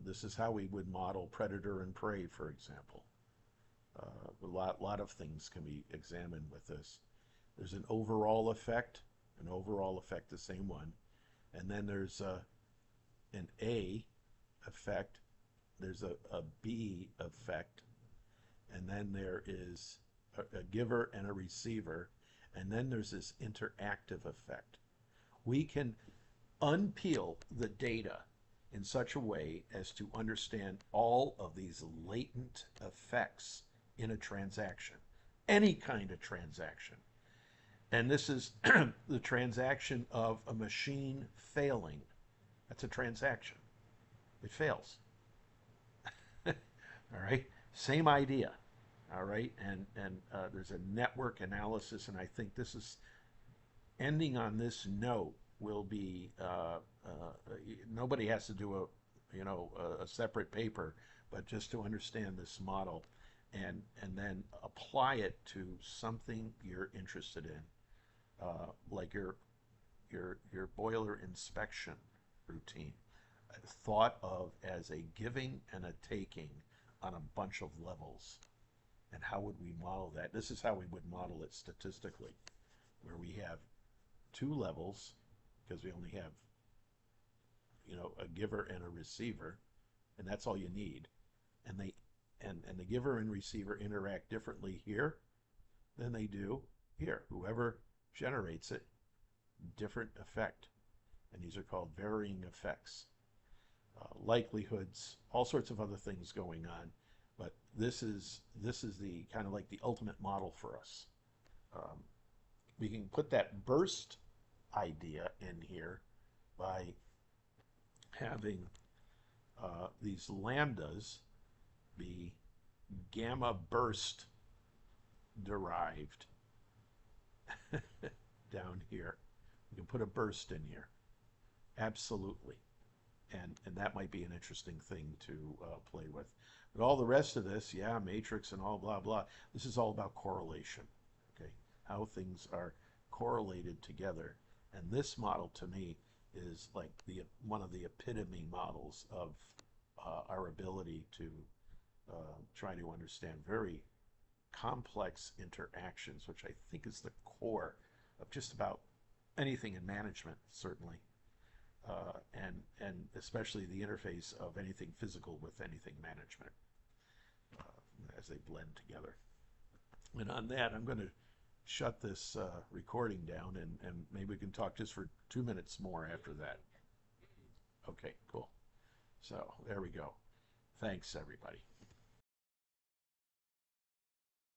This is how we would model predator and prey, for example. A lot of things can be examined with this. There's an overall effect, the same one, and then there's an A effect, there's a B effect, and then there is a giver and a receiver, and then there's this interactive effect. We can unpeel the data in such a way as to understand all of these latent effects in a transaction, any kind of transaction. And this is the transaction of a machine failing. That's a transaction. It fails. All right, same idea. All right, and there's a network analysis, and I think this is ending on this note will be nobody has to do a separate paper, but just to understand this model, and then apply it to something you're interested in, like your boiler inspection routine, thought of as a giving and a taking on a bunch of levels. And how would we model that? This is how we would model it statistically, where we have two levels, because we only have a giver and a receiver, and that's all you need. And the giver and receiver interact differently here than they do here. Whoever generates it, different effect. And these are called varying effects. Likelihoods, all sorts of other things going on, but this is the kind of like the ultimate model for us. We can put that burst idea in here by having these lambdas be gamma burst derived down here. We can put a burst in here, absolutely. And that might be an interesting thing to play with. But all the rest of this, matrix and all blah, blah, this is all about correlation, okay? How things are correlated together. And this model to me is like the one of the epitome models of our ability to try to understand very complex interactions, which I think is the core of just about anything in management, certainly, and especially the interface of anything physical with anything management as they blend together. And on that, I'm going to shut this recording down, and maybe we can talk just for 2 minutes more after that. Okay, cool. So there we go. Thanks, everybody.